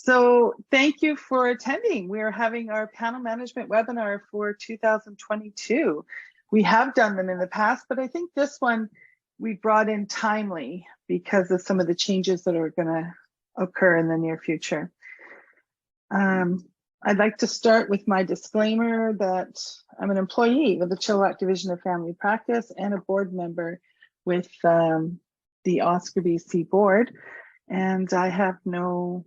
So thank you for attending. We are having our panel management webinar for 2022. We have done them in the past, but I think this one we brought in timely because of some of the changes that are going to occur in the near future. I'd like to start with my disclaimer that I'm an employee of the Chilliwack Division of Family Practice and a board member with the OSCAR BC board, and I have no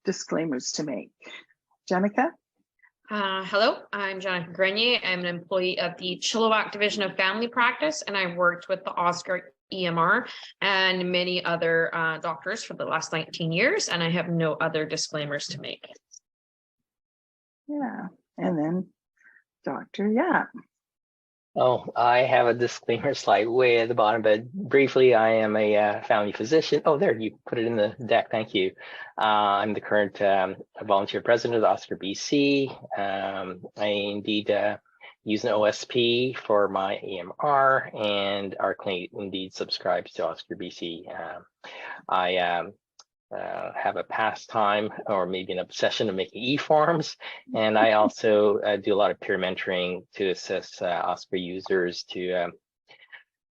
disclaimers to make. Jennica? Hello, I'm Jennica Grenier. I'm an employee of the Chilliwack Division of Family Practice, and I've worked with the OSCAR EMR and many other doctors for the last 19 years, and I have no other disclaimers to make. Yeah, and then Dr. Yap. Oh, I have a disclaimer slide way at the bottom, but briefly, I am a family physician. Oh, there, you put it in the deck. Thank you. I'm the current volunteer president of OSCAR BC. I indeed use an OSP for my EMR, and our clinic indeed subscribes to OSCAR BC. I have a pastime or maybe an obsession of making e-forms, and I also do a lot of peer mentoring to assist OSCAR users to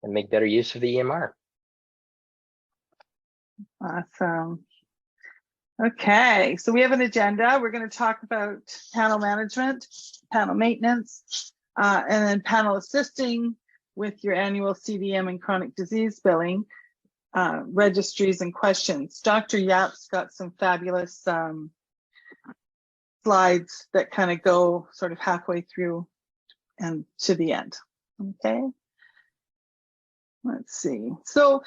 make better use of the EMR. Awesome. Okay, so we have an agenda. We're going to talk about panel management, panel maintenance, and then panel assisting with your annual CDM and chronic disease billing. Registries and questions. Dr. Yap's got some fabulous slides that kind of go sort of halfway through and to the end. Okay, let's see. So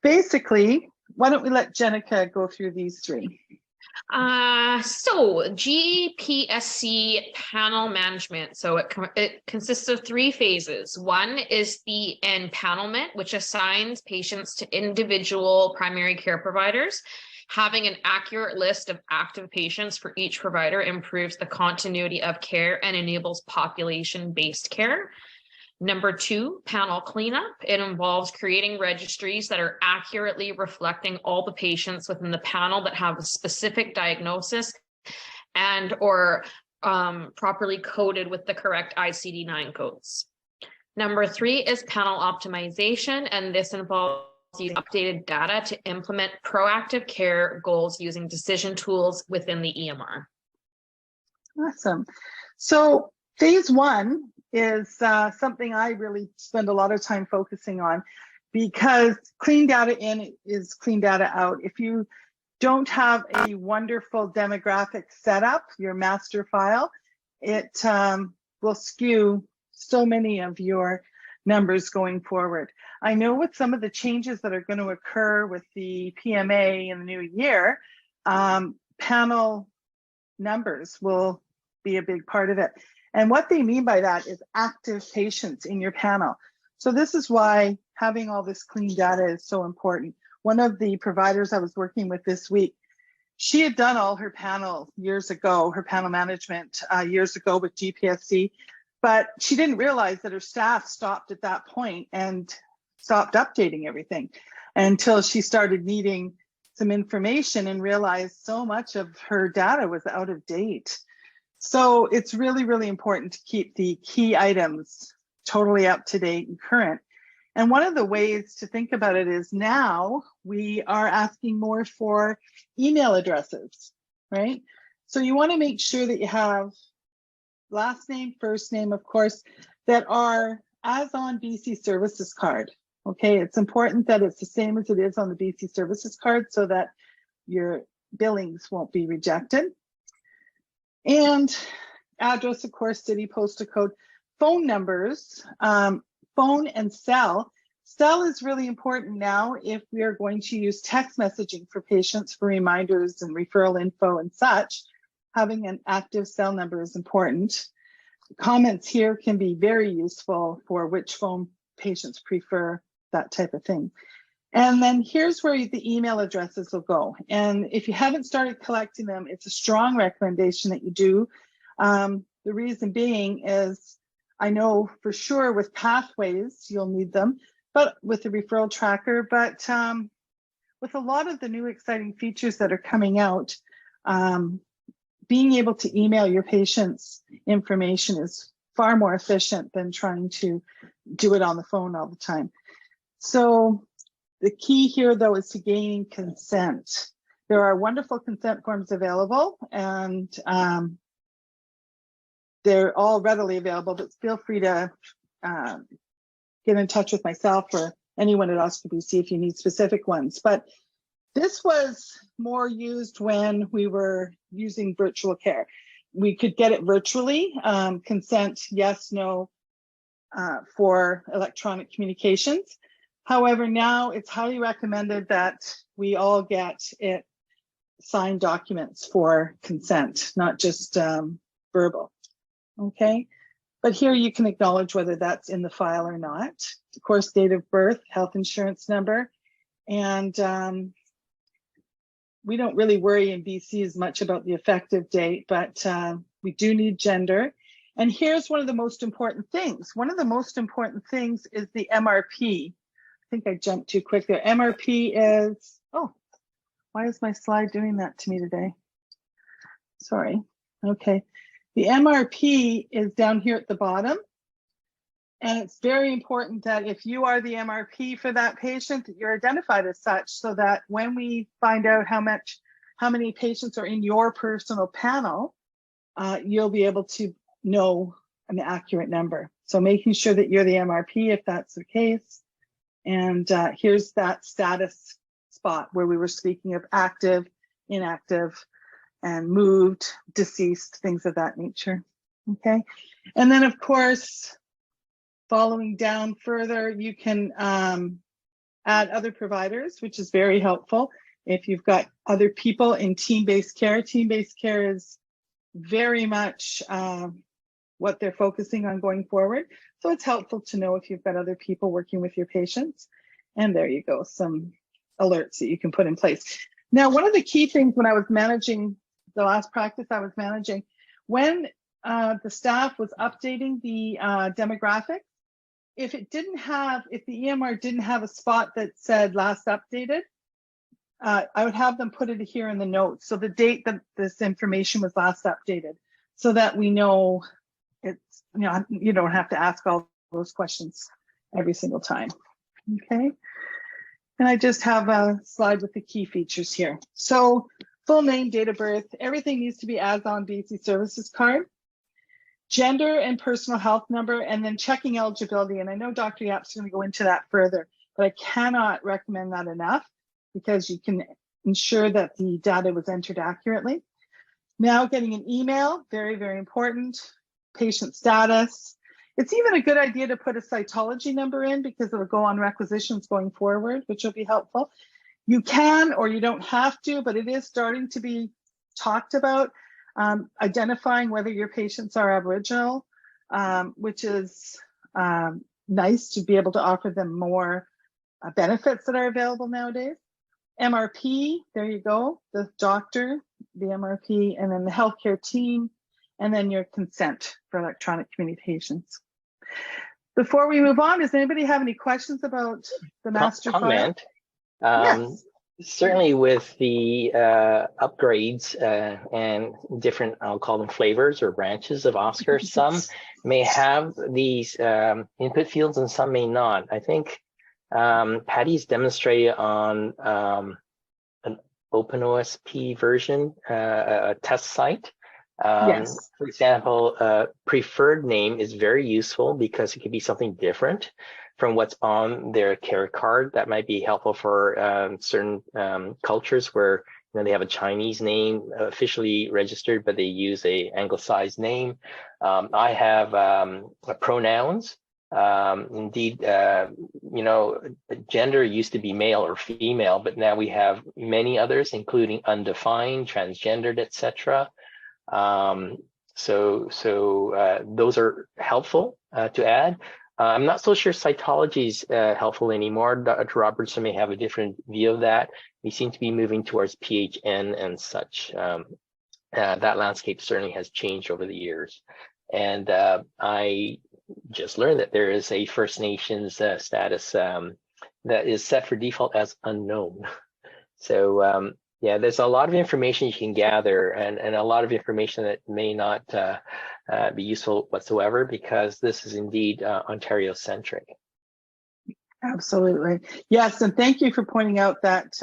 basically, why don't we let Jennica go through these three? So GPSC panel management. So it consists of three phases. One is the empanelment, which assigns patients to individual primary care providers. Having an accurate list of active patients for each provider improves the continuity of care and enables population-based care. Number two, panel cleanup. It involves creating registries that are accurately reflecting all the patients within the panel that have a specific diagnosis and or properly coded with the correct ICD-9 codes. Number three is panel optimization, and this involves using updated data to implement proactive care goals using decision tools within the EMR. Awesome. So phase one is something I really spend a lot of time focusing on, because clean data in is clean data out. If you don't have a wonderful demographic setup, your master file, it will skew so many of your numbers going forward. I know with some of the changes that are going to occur with the PMA in the new year, panel numbers will be a big part of it. And what they mean by that is active patients in your panel. So this is why having all this clean data is so important. One of the providers I was working with this week, she had done all her panel years ago, her panel management years ago with GPSC, but she didn't realize that her staff stopped at that point and stopped updating everything until she started needing some information and realized so much of her data was out of date. So it's really, really important to keep the key items totally up to date and current. And one of the ways to think about it is now we are asking more for email addresses, right? So you want to make sure that you have last name, first name, of course, that are as on BC Services card. Okay, it's important that it's the same as it is on the BC Services card so that your billings won't be rejected. And address, of course, city, postal code, phone numbers, phone and cell. Cell is really important now if we are going to use text messaging for patients for reminders and referral info and such. Having an active cell number is important. Comments here can be very useful for which phone patients prefer, that type of thing. And then here's where the email addresses will go. And if you haven't started collecting them, it's a strong recommendation that you do. The reason being is, I know for sure with pathways, you'll need them, but with the referral tracker, but with a lot of the new exciting features that are coming out, being able to email your patient's information is far more efficient than trying to do it on the phone all the time. So the key here, though, is to gain consent. There are wonderful consent forms available, and they're all readily available, but feel free to get in touch with myself or anyone at OSCAR if you need specific ones. But this was more used when we were using virtual care. We could get it virtually, consent, yes, no, for electronic communications. However, now it's highly recommended that we all get it signed documents for consent, not just verbal, okay? But here you can acknowledge whether that's in the file or not. Of course, date of birth, health insurance number, and we don't really worry in BC as much about the effective date, but we do need gender. And here's one of the most important things. One of the most important things is the MRP. I think I jumped too quick there. MRP is, oh, why is my slide doing that to me today? Sorry. Okay. The MRP is down here at the bottom. And it's very important that if you are the MRP for that patient, that you're identified as such, so that when we find out how many patients are in your personal panel, you'll be able to know an accurate number. So making sure that you're the MRP if that's the case. And here's that status spot where we were speaking of active, inactive, and moved, deceased, things of that nature. Okay. And then, of course, following down further, you can add other providers, which is very helpful. If you've got other people in team-based care is very much what they're focusing on going forward. So it's helpful to know if you've got other people working with your patients. And there you go, some alerts that you can put in place. Now, one of the key things when I was managing the last practice I was managing, when the staff was updating the demographics, if the EMR didn't have a spot that said last updated, I would have them put it here in the notes. So the date that this information was last updated, so that we know it's, you don't have to ask all those questions every single time. Okay. And I just have a slide with the key features here. So full name, date of birth, everything needs to be as on BC Services card. Gender and personal health number, and then checking eligibility. And I know Dr. Yap's going to go into that further, but I cannot recommend that enough because you can ensure that the data was entered accurately. Now getting an email, very, very important. Patient status. It's even a good idea to put a cytology number in because it'll go on requisitions going forward, which will be helpful. You can, or you don't have to, but it is starting to be talked about. Identifying whether your patients are Aboriginal, which is nice to be able to offer them more benefits that are available nowadays. MRP, there you go, the doctor, the MRP, and then the healthcare team, and then your consent for electronic communications. Before we move on, does anybody have any questions about the master file? Yes. Certainly with the upgrades and different, I'll call them flavors or branches of OSCAR, some may have these input fields and some may not. I think Patti's demonstrated on an OpenOSP version, a test site. Yes. For example, preferred name is very useful because it could be something different from what's on their care card. That might be helpful for certain cultures where they have a Chinese name officially registered, but they use a anglicized name. I have pronouns. Indeed, gender used to be male or female, but now we have many others, including undefined, transgendered, etc. So those are helpful to add. I'm not so sure cytology is helpful anymore. Dr. Robertson may have a different view of that. We seem to be moving towards PHN and such. That landscape certainly has changed over the years. And I just learned that there is a First Nations status that is set for default as unknown. So Yeah, there's a lot of information you can gather, and a lot of information that may not be useful whatsoever, because this is indeed Ontario-centric. Absolutely. Yes, and thank you for pointing out that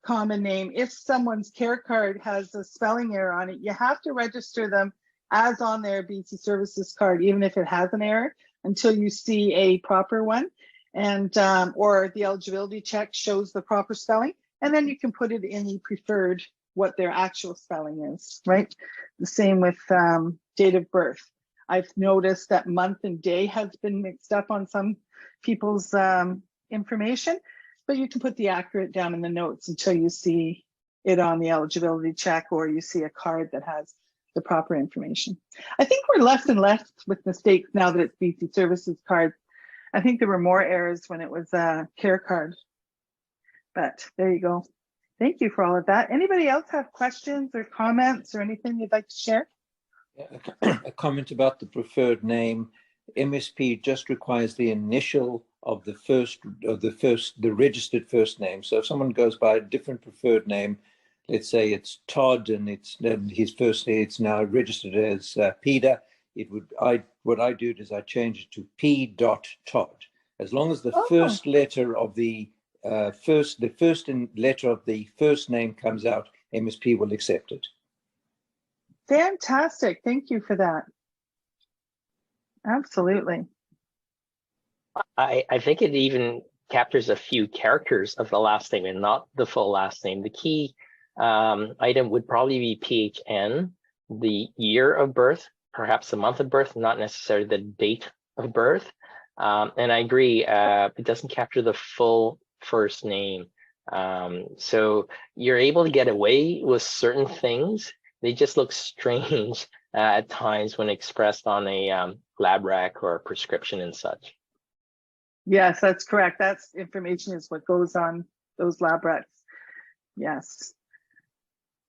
common name. If someone's care card has a spelling error on it, you have to register them as on their BC Services card, even if it has an error, until you see a proper one, and or the eligibility check shows the proper spelling, and then you can put it in the preferred what their actual spelling is, right? The same with date of birth. I've noticed that month and day has been mixed up on some people's information, but you can put the accurate down in the notes until you see it on the eligibility check, or you see a card that has the proper information. I think we're less and less with mistakes now that it's BC Services cards. I think there were more errors when it was a care card, but there you go. Thank you for all of that. Anybody else have questions or comments or anything you'd like to share? A comment about the preferred name. MSP just requires the initial of the registered first name. So if someone goes by a different preferred name, let's say it's Todd, and his first name, it's now registered as Peter. What I do is I change it to P. Todd. As long as the first letter of the first letter of the first name comes out, MSP will accept it. Fantastic. Thank you for that. Absolutely. I think it even captures a few characters of the last name and not the full last name. The key item would probably be PHN, the year of birth, perhaps the month of birth, not necessarily the date of birth. And I agree, it doesn't capture the full first name. So you're able to get away with certain things. They just look strange at times when expressed on a lab rec or a prescription and such. Yes, that's correct. That's information is what goes on those lab recs. Yes.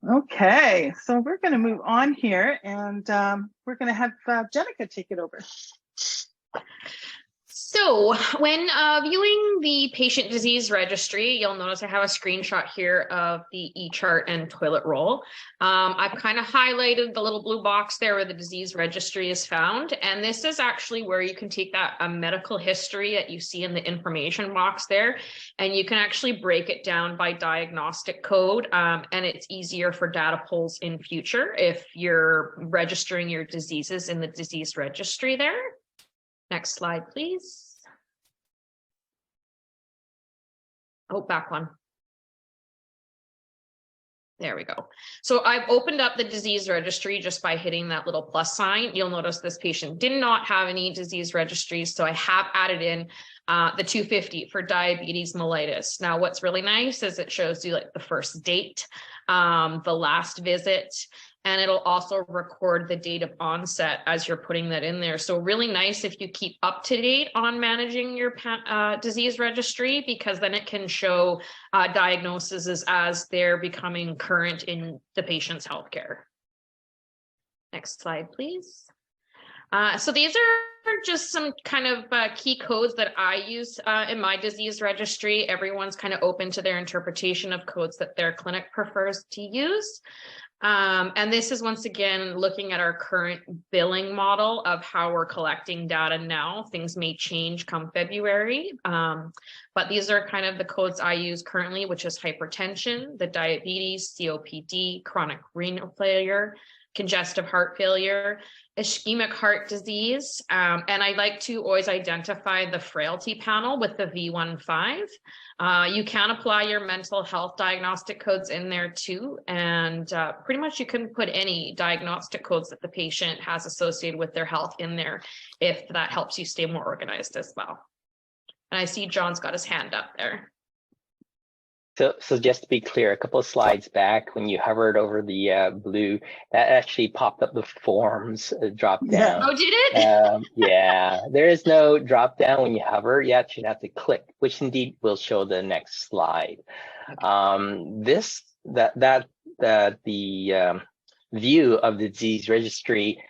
Okay, so we're going to move on here, and we're going to have Jennica take it over. So when viewing the patient disease registry, you'll notice I have a screenshot here of the e-chart and toilet roll. I've kind of highlighted the little blue box there where the disease registry is found. And this is actually where you can take that medical history that you see in the information box there, and you can actually break it down by diagnostic code. And it's easier for data pulls in future if you're registering your diseases in the disease registry there. Next slide, please. Oh, back one. There we go. So I've opened up the disease registry just by hitting that little plus sign. You'll notice this patient did not have any disease registries, so I have added in the 250 for diabetes mellitus. Now, what's really nice is it shows you like the first date, the last visit, and it'll also record the date of onset as you're putting that in there. So really nice if you keep up to date on managing your disease registry, because then it can show diagnoses as they're becoming current in the patient's healthcare. Next slide, please. So these are just some kind of key codes that I use in my disease registry. Everyone's kind of open to their interpretation of codes that their clinic prefers to use. And this is once again looking at our current billing model of how we're collecting data now. Things may change come February, but these are kind of the codes I use currently, which is hypertension, the diabetes, COPD, chronic renal failure, congestive heart failure, ischemic heart disease, and I like to always identify the frailty panel with the V15. You can apply your mental health diagnostic codes in there too, and pretty much you can put any diagnostic codes that the patient has associated with their health in there if that helps you stay more organized as well. And I see John's got his hand up there. So just to be clear, a couple of slides back, when you hovered over the blue, that actually popped up the forms drop down. Yeah. Oh, did it? Yeah, there is no drop down when you hover. You actually have to click, which indeed will show the next slide. The view of the disease registry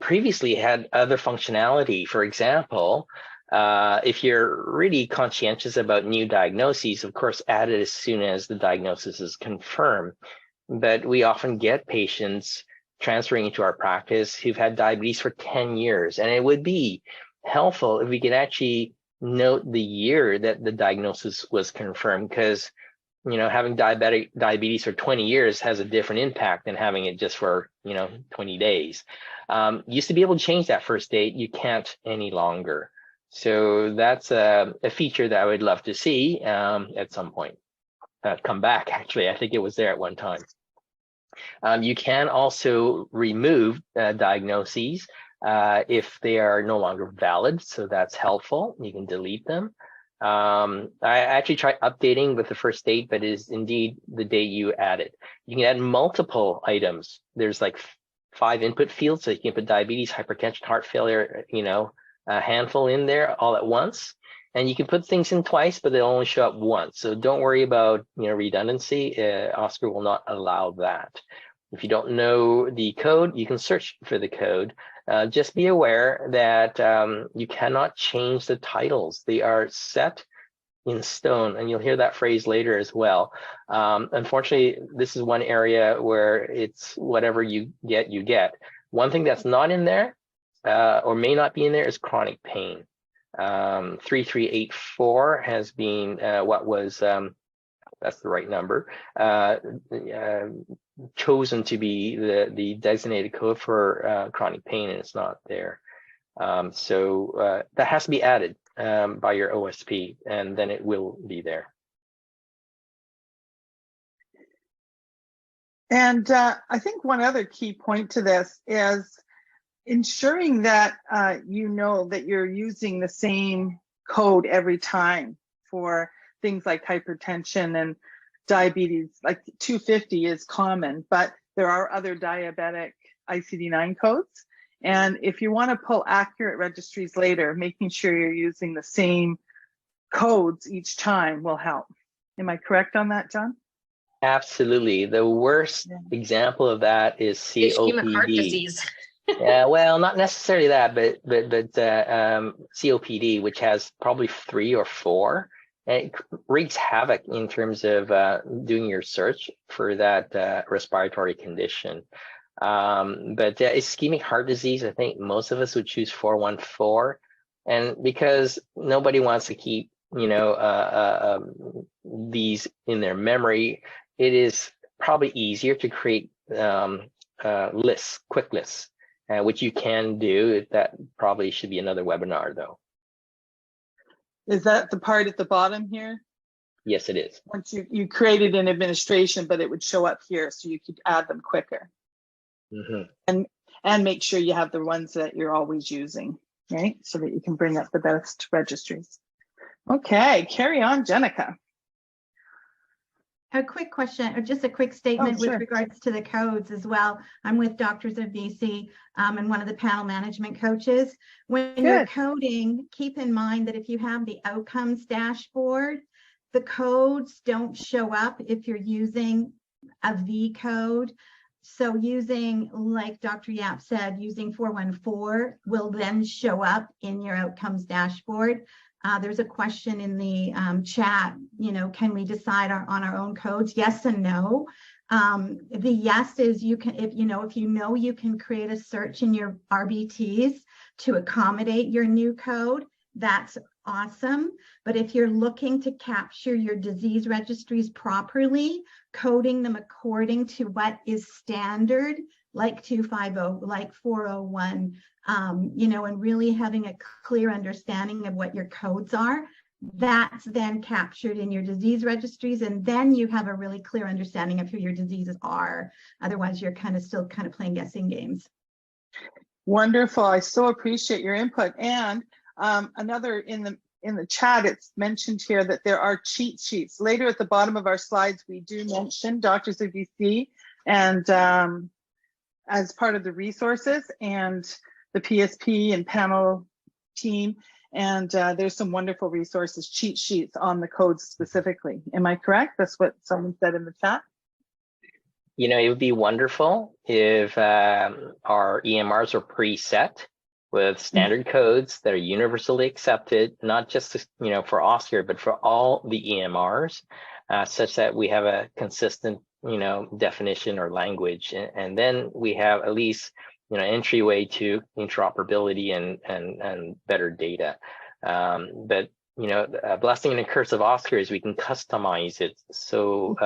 previously had other functionality. For example, If you're really conscientious about new diagnoses, of course, add it as soon as the diagnosis is confirmed. But we often get patients transferring into our practice who've had diabetes for 10 years. And it would be helpful if we could actually note the year that the diagnosis was confirmed, because having diabetes for 20 years has a different impact than having it just for 20 days. Used to be able to change that first date. You can't any longer. So that's a feature that I would love to see at some point. Come back, actually. I think it was there at one time. You can also remove diagnoses if they are no longer valid. So that's helpful. You can delete them. I actually tried updating with the first date, but it is indeed the date you add it. You can add multiple items. There's like 5 input fields, so you can put diabetes, hypertension, heart failure, a handful in there all at once. And you can put things in twice, but they'll only show up once. So don't worry about redundancy. OSCAR will not allow that. If you don't know the code, you can search for the code. Just be aware that you cannot change the titles. They are set in stone, and you'll hear that phrase later as well. Unfortunately, this is one area where it's whatever you get, you get. One thing that's not in there or may not be in there is chronic pain. 3384 has been what was, that's the right number, chosen to be the designated code for chronic pain, and it's not there. So that has to be added by your OSP, and then it will be there. And I think one other key point to this is ensuring that you know that you're using the same code every time for things like hypertension and diabetes. Like 250 is common, but there are other diabetic ICD-9 codes. And if you want to pull accurate registries later, making sure you're using the same codes each time will help. Am I correct on that, John? Absolutely. The worst example of that is COPD. Ischemic heart disease. Yeah, well, not necessarily that, but COPD, which has probably 3 or 4, and it wreaks havoc in terms of doing your search for that respiratory condition. But ischemic heart disease, I think most of us would choose 414, and because nobody wants to keep these in their memory, it is probably easier to create lists, quick lists. Which you can do. That probably should be another webinar, though. Is that the part at the bottom here? Yes, it is. Once you created an administration, but it would show up here, so you could add them quicker. Mm-hmm. And make sure you have the ones that you're always using, right? So that you can bring up the best registries. Okay, carry on, Jennica. A quick question, or just a quick statement with regards to the codes as well. I'm with Doctors of BC and one of the panel management coaches. When you're coding, keep in mind that if you have the outcomes dashboard, the codes don't show up if you're using a V code. So using, like Dr. Yap said, using 414 will then show up in your outcomes dashboard. There's a question in the chat, can we decide on our own codes? Yes and no. The yes is you can, if you can create a search in your RBTs to accommodate your new code, that's awesome. But if you're looking to capture your disease registries properly, coding them according to what is standard, like 250, like 401, and really having a clear understanding of what your codes are, that's then captured in your disease registries, and then you have a really clear understanding of who your diseases are. Otherwise, you're still playing guessing games. Wonderful. I so appreciate your input. And another in the chat, it's mentioned here that there are cheat sheets. Later at the bottom of our slides, we do mention Doctors of BC and as part of the resources and the PSP and panel team. And there's some wonderful resources, cheat sheets on the codes specifically. Am I correct? That's what someone said in the chat. It would be wonderful if our EMRs are preset with standard codes that are universally accepted, not just for OSCAR, but for all the EMRs, such that we have a consistent definition or language, and then we have at least entryway to interoperability and better data. But a blessing and a curse of OSCAR is we can customize it so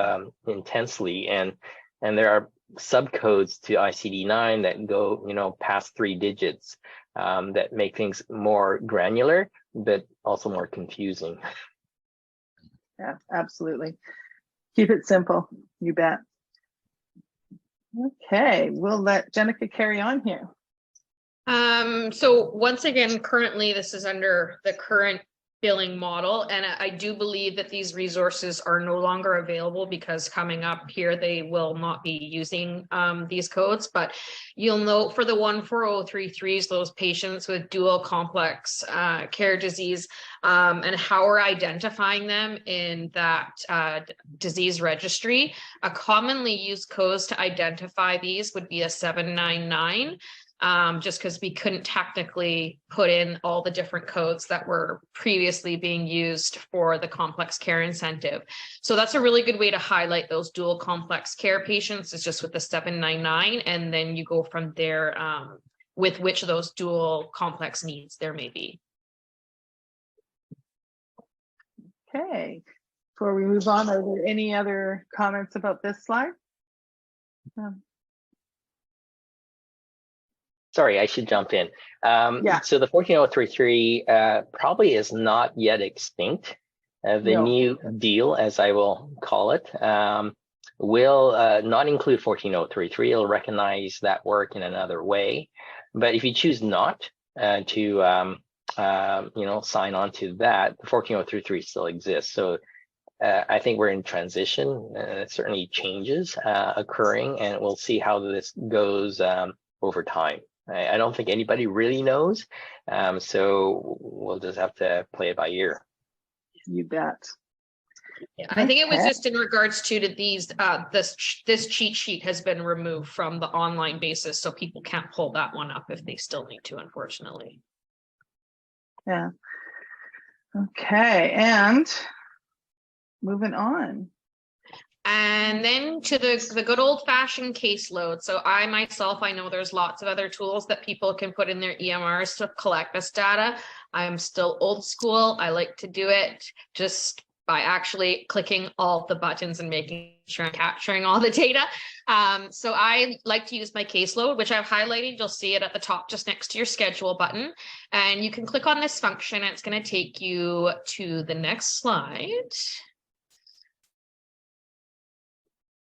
intensely, and there are subcodes to ICD-9 that go past 3 digits that make things more granular, but also more confusing. Yeah, absolutely. Keep it simple, you bet. Okay, we'll let Jennica carry on here. So once again, currently this is under the current billing model, and I do believe that these resources are no longer available because coming up here they will not be using these codes. But you'll note for the 14033s, those patients with dual complex care disease, and how we're identifying them in that disease registry. A commonly used codes to identify these would be a 799. Just because we couldn't technically put in all the different codes that were previously being used for the complex care incentive. So that's a really good way to highlight those dual complex care patients, is just with the 799, and then you go from there with which of those dual complex needs there may be. Okay, before we move on, are there any other comments about this slide? Sorry, I should jump in. Yeah. So the 14033 probably is not yet extinct. The new deal, as I will call it, will not include 14033. It'll recognize that work in another way. But if you choose not to sign on to that, the 14033 still exists. So I think we're in transition. Certainly changes occurring, and we'll see how this goes over time. I don't think anybody really knows, so we'll just have to play it by ear. You bet. Yeah, I think it was just in regards to these. This cheat sheet has been removed from the online basis, so people can't pull that one up if they still need to, unfortunately. Yeah. Okay, and moving on. And then to the good old fashioned caseload. So I know there's lots of other tools that people can put in their EMRs to collect this data. I'm still old school. I like to do it just by actually clicking all the buttons and making sure I'm capturing all the data. So I like to use my caseload, which I've highlighted. You'll see it at the top just next to your schedule button. And you can click on this function. It's going to take you to the next slide.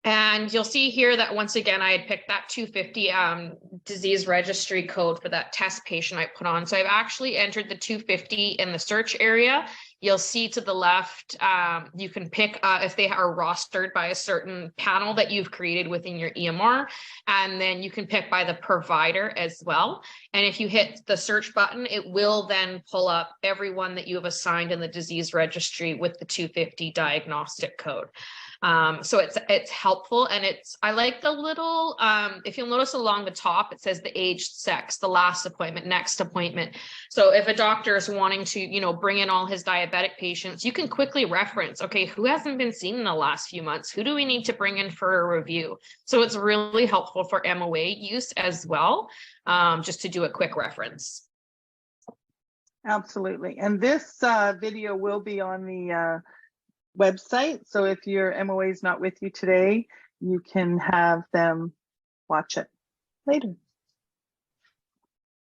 And you'll see here that once again, I had picked that 250 disease registry code for that test patient I put on. So I've actually entered the 250 in the search area. You'll see to the left, you can pick if they are rostered by a certain panel that you've created within your EMR. And then you can pick by the provider as well. And if you hit the search button, it will then pull up everyone that you have assigned in the disease registry with the 250 diagnostic code. So it's helpful, and I like the little, if you'll notice along the top, it says the age, sex, the last appointment, next appointment. So if a doctor is wanting to, bring in all his diabetic patients, you can quickly reference, okay, who hasn't been seen in the last few months? Who do we need to bring in for a review? So it's really helpful for MOA use as well, just to do a quick reference. Absolutely. And this video will be on the website. So if your MOA is not with you today, you can have them watch it later.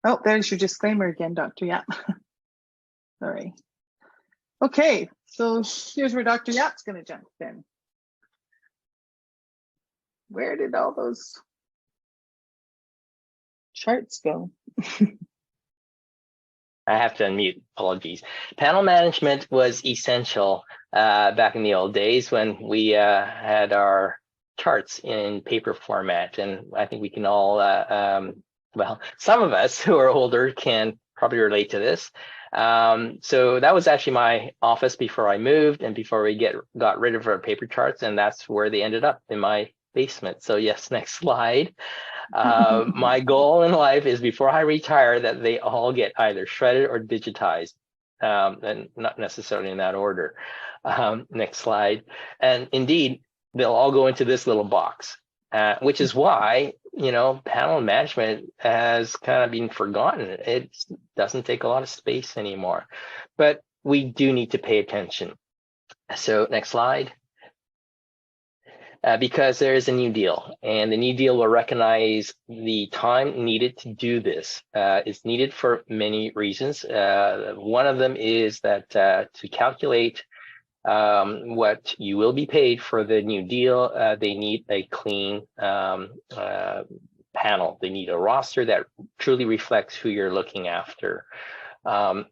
Oh, there's your disclaimer again, Dr. Yap. Sorry. Okay, so here's where Dr. Yap's going to jump in. Where did all those charts go? I have to unmute, apologies. Panel management was essential back in the old days when we had our charts in paper format. And I think we can all, well, some of us who are older can probably relate to this. So that was actually my office before I moved and before we got rid of our paper charts. And that's where they ended up, in my basement. So yes, next slide. My goal in life is before I retire that they all get either shredded or digitized, and not necessarily in that order. Next slide. And indeed, they'll all go into this little box, which is why, panel management has kind of been forgotten. It doesn't take a lot of space anymore, but we do need to pay attention. So next slide. Because there is a new deal, and the new deal will recognize the time needed to do this. It's needed for many reasons. One of them is that to calculate what you will be paid for the new deal, they need a clean panel. They need a roster that truly reflects who you're looking after. And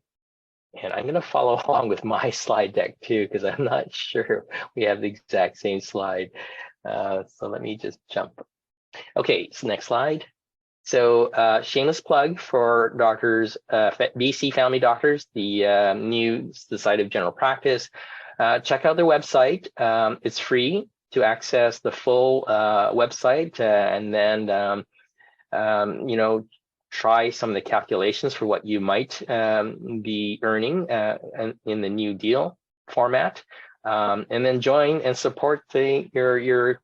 I'm going to follow along with my slide deck too, because I'm not sure we have the exact same slide. So let me just jump. Okay, so next slide. So shameless plug for doctors, BC family doctors, the site of general practice. Check out their website. It's free to access the full website, and then try some of the calculations for what you might be earning in the new deal format, and then join and support your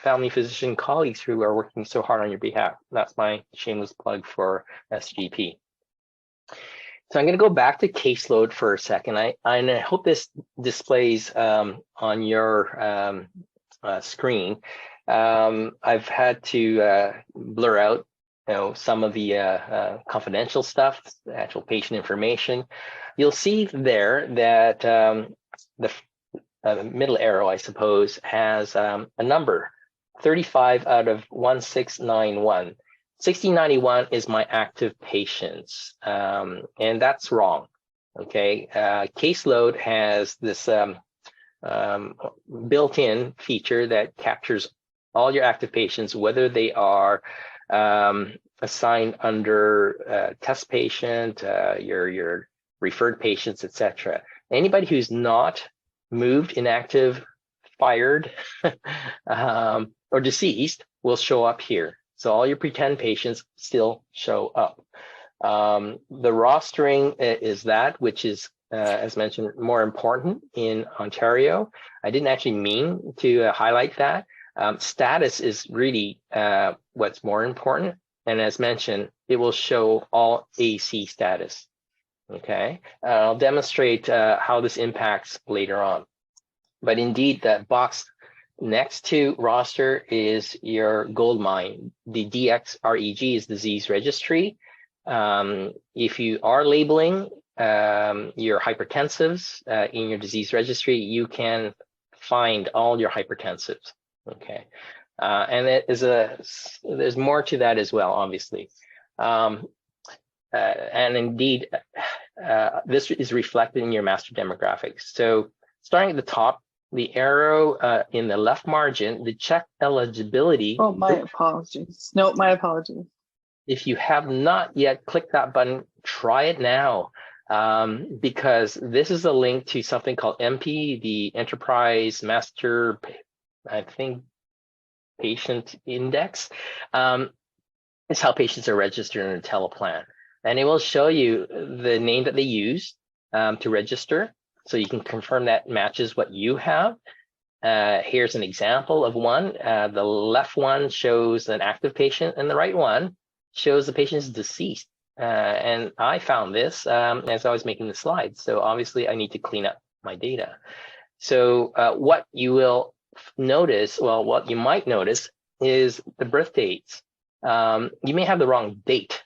family physician colleagues who are working so hard on your behalf. That's my shameless plug for SGP. So I'm going to go back to caseload for a second. I hope this displays on your screen. I've had to blur out some of the confidential stuff, the actual patient information. You'll see there that the middle arrow, I suppose, has a number, 35 out of 1691. 1691 is my active patients, and that's wrong. Okay, caseload has this built-in feature that captures all your active patients, whether they are assigned under test patient, your referred patients, etc. Anybody who's not moved, inactive, fired, or deceased will show up here. So all your pretend patients still show up. The rostering is that which is, as mentioned, more important in Ontario. I didn't actually mean to highlight that. Status is really what's more important. And as mentioned, it will show all AC status. Okay, I'll demonstrate how this impacts later on. But indeed, that box next to roster is your gold mine. The DXREG is disease registry. If you are labeling your hypertensives in your disease registry, you can find all your hypertensives. Okay, and there's more to that as well, obviously. And indeed, this is reflected in your master demographics. So starting at the top, the arrow in the left margin, the check eligibility. Oh, my apologies. No, my apologies. If you have not yet clicked that button, try it now, because this is a link to something called MP, the Enterprise Master, I think, Patient Index. It's how patients are registered in a teleplan. And it will show you the name that they use to register, so you can confirm that matches what you have. Here's an example of one. The left one shows an active patient, and the right one shows the patient is deceased. And I found this as I was making the slides. So obviously I need to clean up my data. So what you will notice, well, what you might notice is the birth dates. You may have the wrong date.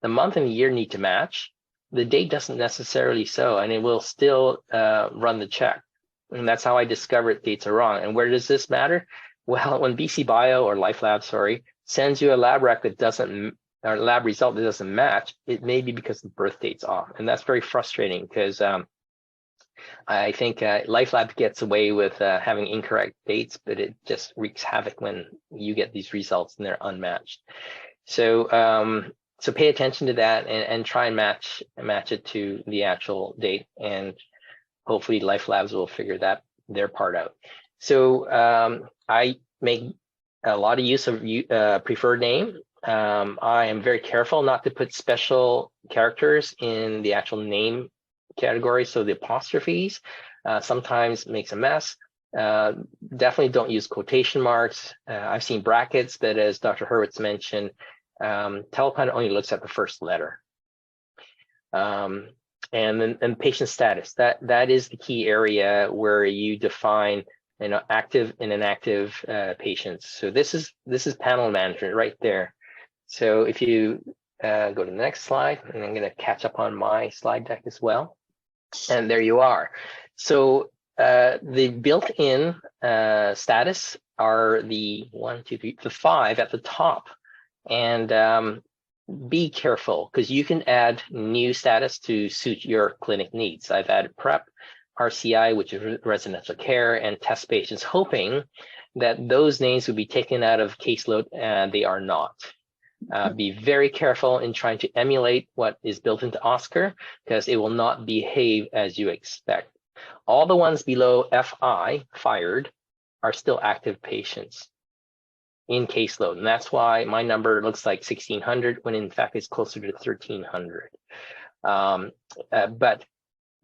The month and the year need to match. The date doesn't necessarily so, and it will still run the check. And that's how I discovered dates are wrong. And where does this matter? Well, when BC Bio or LifeLab, sends you a lab rec that doesn't, or lab result that doesn't match, it may be because the birth date's off. And that's very frustrating because I think LifeLab gets away with having incorrect dates, but it just wreaks havoc when you get these results and they're unmatched. So so pay attention to that and try and match it to the actual date, and hopefully LifeLabs will figure their part out. So I make a lot of use of preferred name. I am very careful not to put special characters in the actual name category. So the apostrophes sometimes makes a mess. Definitely don't use quotation marks. I've seen brackets, but as Dr. Hurwitz mentioned, Teleplanet only looks at the first letter. And then patient status. That is the key area where you define, active and inactive patients. So this is panel management right there. So if you go to the next slide, and I'm going to catch up on my slide deck as well. And there you are. So the built-in status are the 1, 2, 3, the 5 at the top. And be careful, because you can add new status to suit your clinic needs. I've added PrEP, RCI, which is residential care, and test patients, hoping that those names would be taken out of caseload, and they are not. Be very careful in trying to emulate what is built into OSCAR, because it will not behave as you expect. All the ones below FI, fired, are still active patients in caseload. And that's why my number looks like 1,600 when in fact it's closer to 1,300. But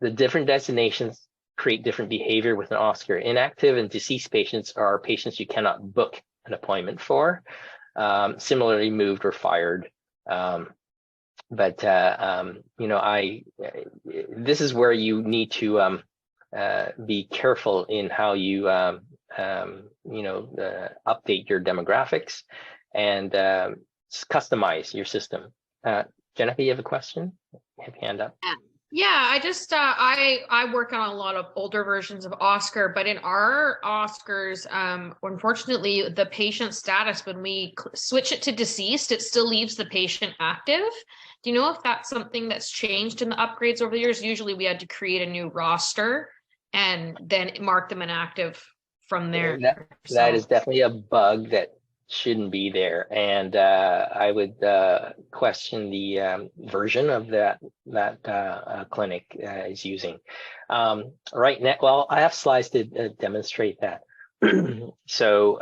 the different designations create different behavior with an OSCAR. Inactive and deceased patients are patients you cannot book an appointment for. Similarly moved or fired. This is where you need to be careful in how you update your demographics and customize your system. Jennica, you have a question? Have your hand up. Yeah, I just I work on a lot of older versions of OSCAR, but in our OSCARs, unfortunately, the patient status, when we switch it to deceased, it still leaves the patient active. Do you know if that's something that's changed in the upgrades over the years? Usually we had to create a new roster and then mark them inactive from there. That is definitely a bug that shouldn't be there, and I would question the version of that clinic is using. Right now, well, I have slides to demonstrate that. So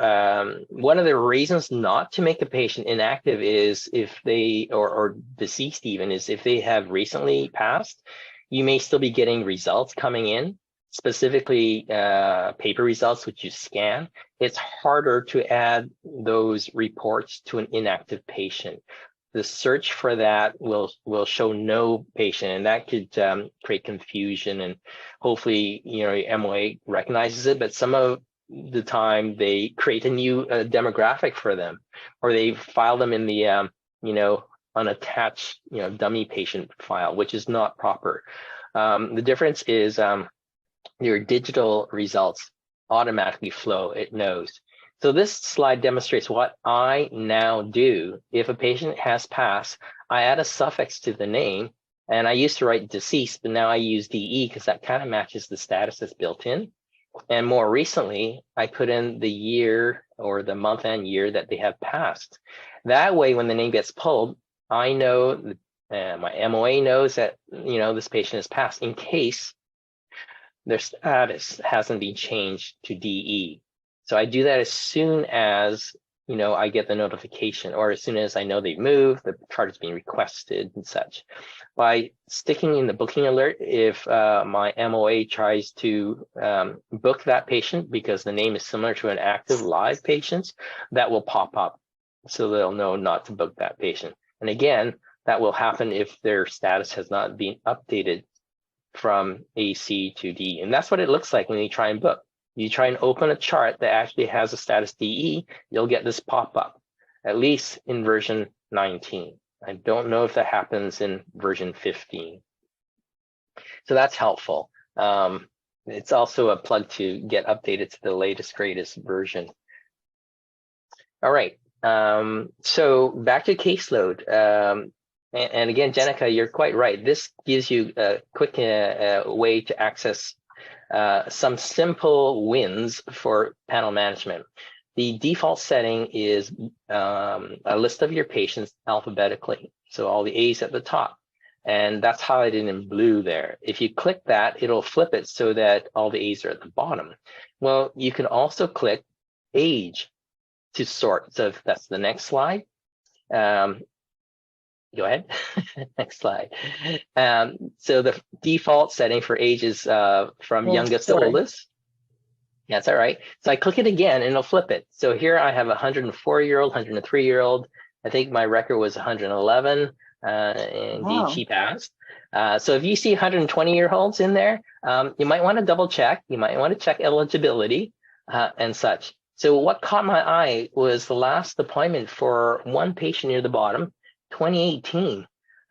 one of the reasons not to make a patient inactive is if they, or deceased even, is if they have recently passed, you may still be getting results coming in, specifically paper results, which you scan. It's harder to add those reports to an inactive patient. The search for that will show no patient, and that could create confusion. And hopefully, your MOA recognizes it, but some of the time they create a new demographic for them, or they file them in the unattached dummy patient file, which is not proper. The difference is your digital results automatically flow, it knows. So this slide demonstrates what I now do. If a patient has passed, I add a suffix to the name, and I used to write deceased, but now I use DE because that kind of matches the status that's built in. And more recently, I put in the year or the month and year that they have passed. That way, when the name gets pulled, I know, my MOA knows that, this patient has passed in case their status hasn't been changed to DE. So I do that as soon as, I get the notification, or as soon as I know they've moved, the chart is being requested and such. By sticking in the booking alert, if my MOA tries to book that patient because the name is similar to an active live patient, that will pop up. So they'll know not to book that patient. And again, that will happen if their status has not been updated from AC to D. And that's what it looks like when you try and book. You try and open a chart that actually has a status DE, you'll get this pop up, at least in version 19. I don't know if that happens in version 15. So that's helpful. It's also a plug to get updated to the latest, greatest version. All right, so back to caseload. And again, Jennica, you're quite right. This gives you a quick way to access some simple wins for panel management. The default setting is a list of your patients alphabetically. So all the A's at the top, and that's highlighted in blue there. If you click that, it'll flip it so that all the A's are at the bottom. Well, you can also click age to sort. So if that's the next slide, Go ahead. Next slide. So the default setting for age is from youngest to oldest. Yeah, that's all right. So I click it again and it'll flip it. So here I have a 104-year-old, 103-year-old. I think my record was 111. Indeed, she passed. So if you see 120-year-olds in there, you might want to double check. You might want to check eligibility and such. So what caught my eye was the last appointment for one patient near the bottom, 2018.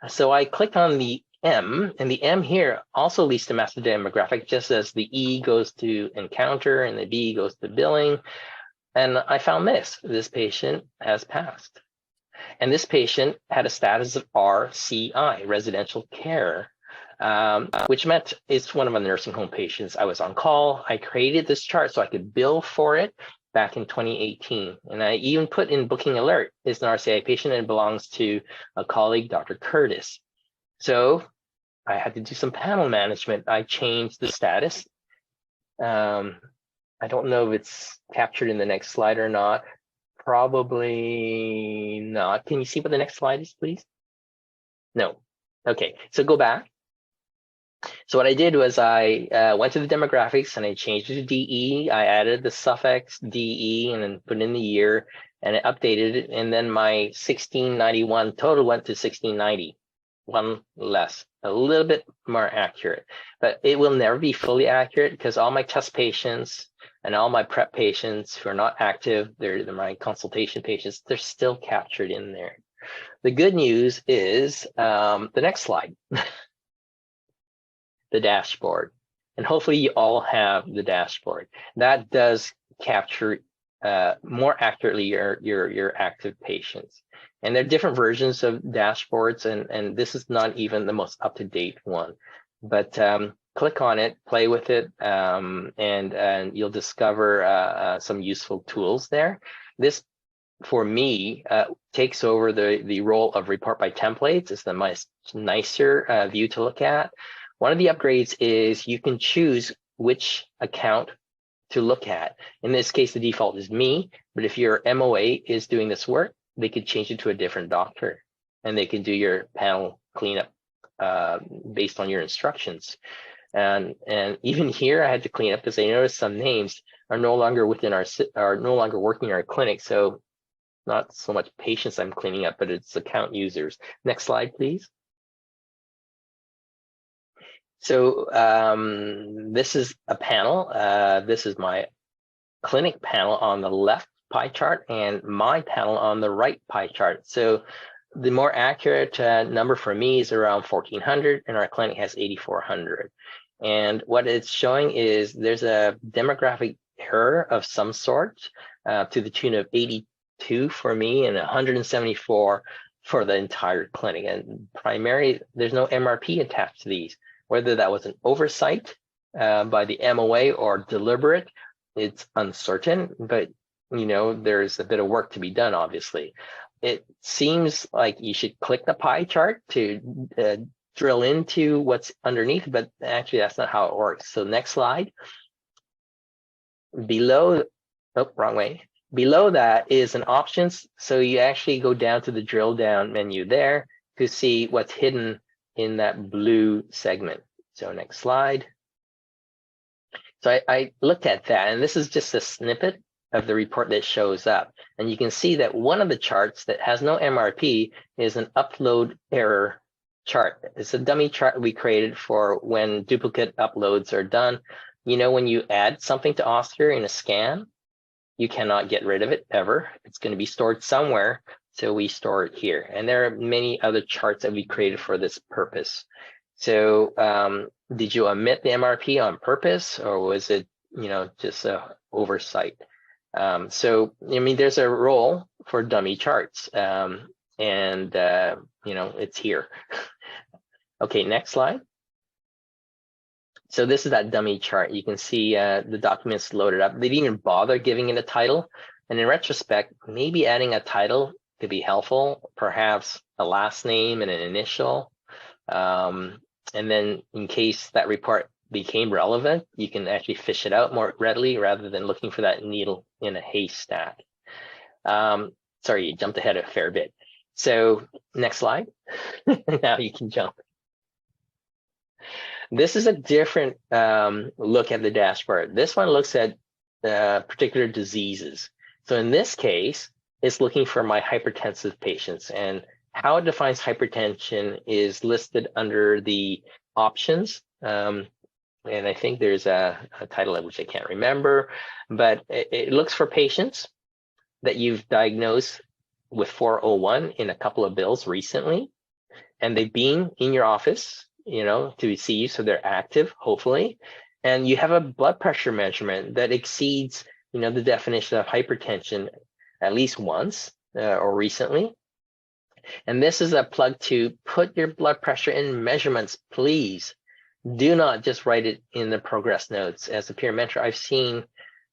So I clicked on the M, and the M here also leads to master demographic, just as the E goes to encounter and the B goes to billing. And I found this patient has passed. And this patient had a status of RCI, residential care, which meant it's one of my nursing home patients. I was on call. I created this chart so I could bill for it back in 2018. And I even put in booking alert, it's an RCI patient and it belongs to a colleague, Dr. Curtis. So I had to do some panel management. I changed the status. I don't know if it's captured in the next slide or not. Probably not. Can you see what the next slide is, please? No. Okay, so go back. So what I did was I went to the demographics and I changed it to DE. I added the suffix DE and then put in the year and it updated it. And then my 1691 total went to 1690, one less, a little bit more accurate. But it will never be fully accurate because all my test patients and all my prep patients who are not active, they're my consultation patients, they're still captured in there. The good news is the next slide. The dashboard, and hopefully you all have the dashboard. That does capture more accurately your active patients. And there are different versions of dashboards, and this is not even the most up-to-date one. But click on it, play with it, and you'll discover some useful tools there. This, for me, takes over the role of report by templates. It's the much nicer view to look at. One of the upgrades is you can choose which account to look at. In this case, the default is me, but if your MOA is doing this work, they could change it to a different doctor and they can do your panel cleanup based on your instructions. And even here, I had to clean up because I noticed some names are no longer working in our clinic. So not so much patients I'm cleaning up, but it's account users. Next slide, please. So this is a panel. This is my clinic panel on the left pie chart and my panel on the right pie chart. So the more accurate number for me is around 1,400 and our clinic has 8,400. And what it's showing is there's a demographic error of some sort to the tune of 82 for me and 174 for the entire clinic. And primarily, there's no MRP attached to these. Whether that was an oversight by the MOA or deliberate, it's uncertain, but you know, there's a bit of work to be done, obviously. It seems like you should click the pie chart to drill into what's underneath, but actually that's not how it works. So next slide. Below, oh, wrong way. Below that is an options. So you actually go down to the drill down menu there to see what's hidden in that blue segment. So next slide. So I looked at that, and this is just a snippet of the report that shows up. And you can see that one of the charts that has no MRP is an upload error chart. It's a dummy chart we created for when duplicate uploads are done. You know, when you add something to OSCAR in a scan, you cannot get rid of it ever. It's going to be stored somewhere. So we store it here. And there are many other charts that we created for this purpose. So did you omit the MRP on purpose, or was it, you know, just a oversight? So, I mean, there's a role for dummy charts and, you know, it's here. Okay, next slide. So this is that dummy chart. You can see the documents loaded up. They didn't even bother giving it a title. And in retrospect, maybe adding a title could be helpful, perhaps a last name and an initial. And then in case that report became relevant, you can actually fish it out more readily rather than looking for that needle in a haystack. Sorry, you jumped ahead a fair bit. So next slide. Now you can jump. This is a different look at the dashboard. This one looks at particular diseases. So in this case, it's looking for my hypertensive patients, and how it defines hypertension is listed under the options. And I think there's a title which I can't remember, but it looks for patients that you've diagnosed with 401 in a couple of bills recently, and they've been in your office, to see you, so they're active, hopefully, and you have a blood pressure measurement that exceeds, the definition of hypertension at least once or recently. And this is a plug to put your blood pressure in measurements, please. Do not just write it in the progress notes. As a peer mentor, I've seen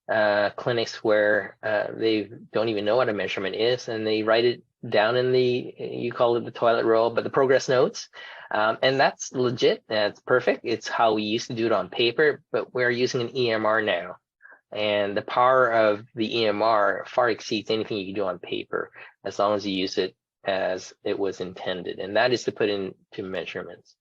clinics where they don't even know what a measurement is, and they write it down in you call it the toilet roll, but the progress notes. And that's legit, that's perfect. It's how we used to do it on paper, but we're using an EMR now. And the power of the EMR far exceeds anything you can do on paper, as long as you use it as it was intended, and that is to put into measurements.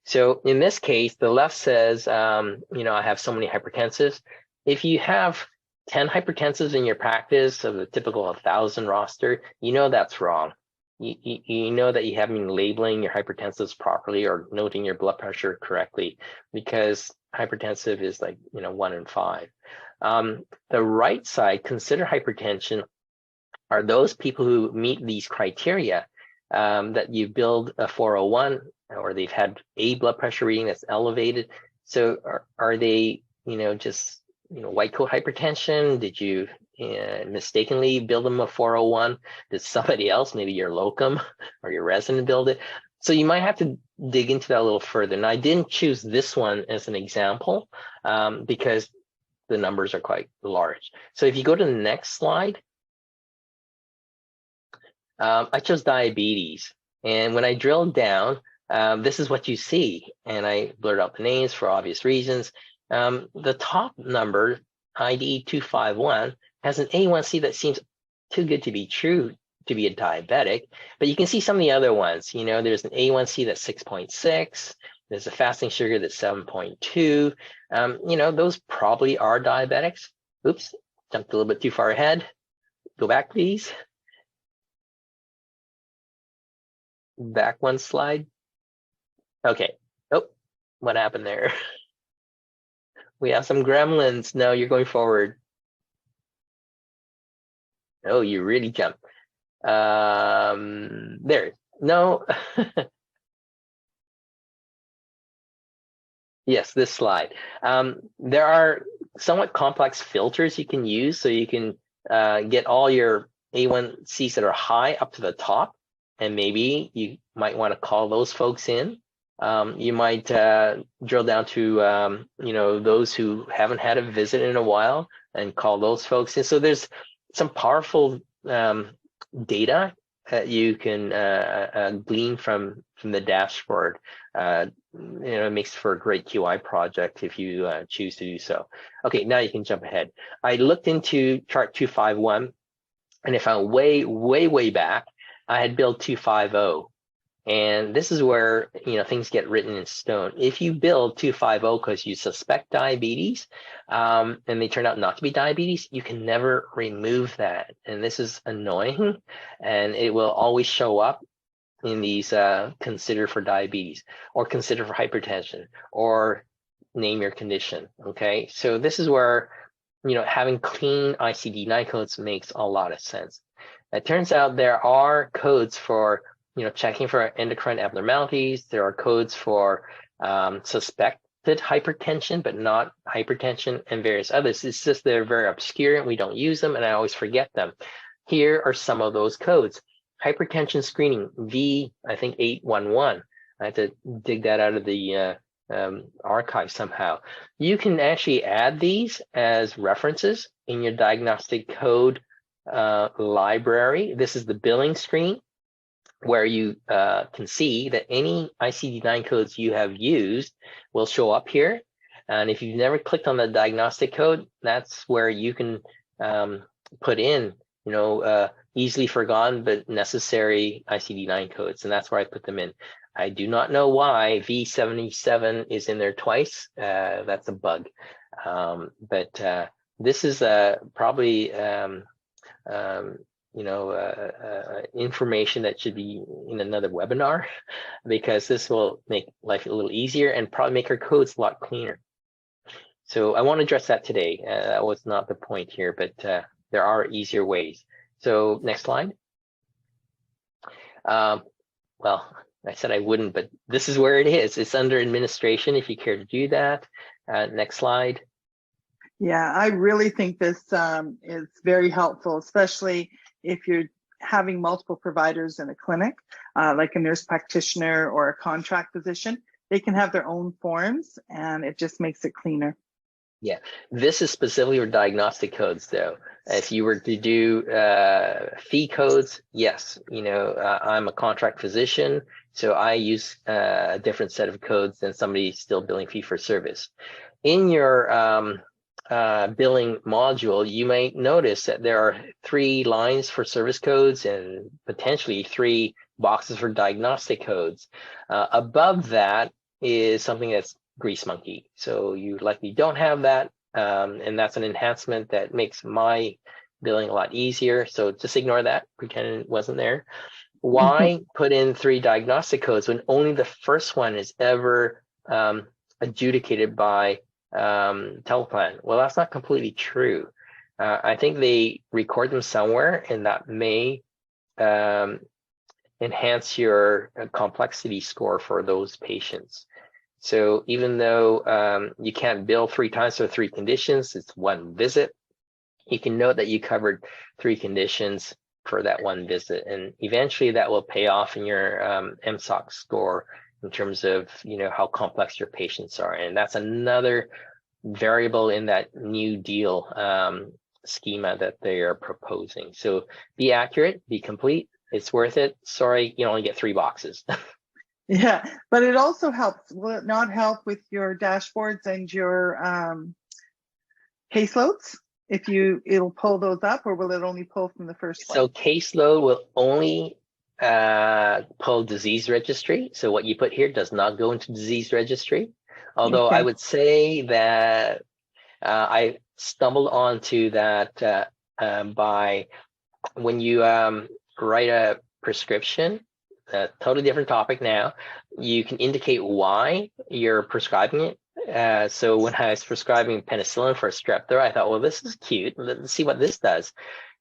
So in this case, the left says, I have so many hypertensives. If you have 10 hypertensives in your practice of the typical 1,000 roster, that's wrong. You know that you haven't been labeling your hypertensives properly or noting your blood pressure correctly, because hypertensive is like 1 in 5. The right side, consider hypertension, are those people who meet these criteria, that you build a 401, or they've had a blood pressure reading that's elevated. So are they, just white coat hypertension? Did you mistakenly build them a 401? Did somebody else, maybe your locum or your resident, build it? So you might have to dig into that a little further. And I didn't choose this one as an example because the numbers are quite large. So if you go to the next slide, I chose diabetes. And when I drilled down, this is what you see. And I blurred out the names for obvious reasons. The top number, ID 251, has an A1C that seems too good to be true to be a diabetic, but you can see some of the other ones. There's an A1C that's 6.6. There's a fasting sugar that's 7.2. Those probably are diabetics. Oops, jumped a little bit too far ahead. Go back, please. Back one slide. Okay. Oh, what happened there? We have some gremlins. No, you're going forward. Oh, you really jumped. There. No. Yes, this slide. There are somewhat complex filters you can use, so you can get all your A1Cs that are high up to the top, and maybe you might want to call those folks in. You might drill down to those who haven't had a visit in a while and call those folks in. So there's some powerful data that you can glean from the dashboard. It makes for a great QI project if you choose to do so. Okay, now you can jump ahead. I looked into chart 251, and if I went way back, I had built 250. And this is where things get written in stone. If you build 250 because you suspect diabetes, and they turn out not to be diabetes, you can never remove that. And this is annoying, and it will always show up in these consider for diabetes, or consider for hypertension, or name your condition. Okay, so this is where having clean ICD-9 codes makes a lot of sense. It turns out there are codes for checking for endocrine abnormalities. There are codes for suspected hypertension, but not hypertension, and various others. It's just they're very obscure and we don't use them, and I always forget them. Here are some of those codes. Hypertension screening, I think 811. I had to dig that out of the archive somehow. You can actually add these as references in your diagnostic code library. This is the billing screen, where you can see that any ICD-9 codes you have used will show up here. And if you've never clicked on the diagnostic code, that's where you can put in easily forgotten but necessary ICD-9 codes, and that's where I put them in. I do not know why V77 is in there twice. That's a bug. But this is probably information that should be in another webinar, because this will make life a little easier and probably make our codes a lot cleaner. So I won't address that today. That was not the point here, but there are easier ways. So next slide. Well, I said I wouldn't, but this is where it is. It's under administration if you care to do that. Next slide. Yeah, I really think this is very helpful, especially if you're having multiple providers in a clinic, like a nurse practitioner or a contract physician. They can have their own forms, and it just makes it cleaner. Yeah, this is specifically for diagnostic codes, though. If you were to do fee codes, yes, I'm a contract physician, so I use a different set of codes than somebody still billing fee for service. In your billing module, you may notice that there are 3 lines for service codes and potentially 3 boxes for diagnostic codes. Above that is something that's Grease Monkey. So you likely don't have that. And that's an enhancement that makes my billing a lot easier. So just ignore that, pretend it wasn't there. Why put in 3 diagnostic codes when only the first one is ever adjudicated by Teleplan? Well, that's not completely true. I think they record them somewhere, and that may enhance your complexity score for those patients. So even though you can't bill 3 times for 3 conditions, it's 1 visit. You can note that you covered 3 conditions for that 1 visit, and eventually that will pay off in your MSOC score in terms of how complex your patients are. And that's another variable in that new deal schema that they are proposing. So be accurate, be complete. It's worth it. Sorry, you only get 3 boxes. Yeah, but it also helps. Will it not help with your dashboards and your caseloads? It'll pull those up, or will it only pull from the first one? So caseload will only pull disease registry. So what you put here does not go into disease registry. Although I would say that I stumbled onto that by when you write a prescription, a totally different topic now, you can indicate why you're prescribing it. So when I was prescribing penicillin for strep throat, I thought, well, this is cute. Let's see what this does.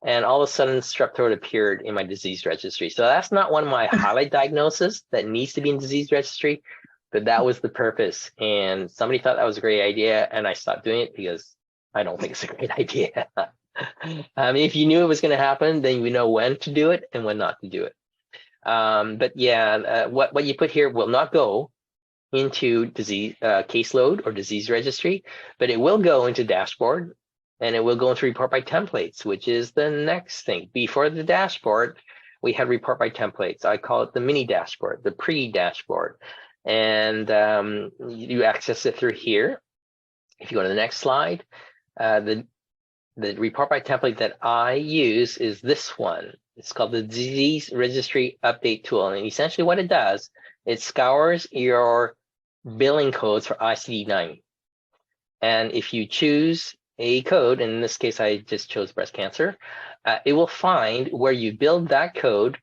And all of a sudden, strep throat appeared in my disease registry. So that's not one of my highlight diagnoses that needs to be in disease registry, but that was the purpose. And somebody thought that was a great idea, and I stopped doing it because I don't think it's a great idea. If you knew it was going to happen, then you know when to do it and when not to do it. But yeah, what you put here will not go into disease caseload or disease registry, but it will go into dashboard, and it will go into report by templates, which is the next thing. Before the dashboard, we had report by templates. I call it the mini dashboard, the pre-dashboard, and you access it through here. If you go to the next slide, the report by template that I use is this one. It's called the Disease Registry Update Tool. And essentially what it does, it scours your billing codes for ICD-9. And if you choose a code, and in this case, I just chose breast cancer, it will find where you billed that code,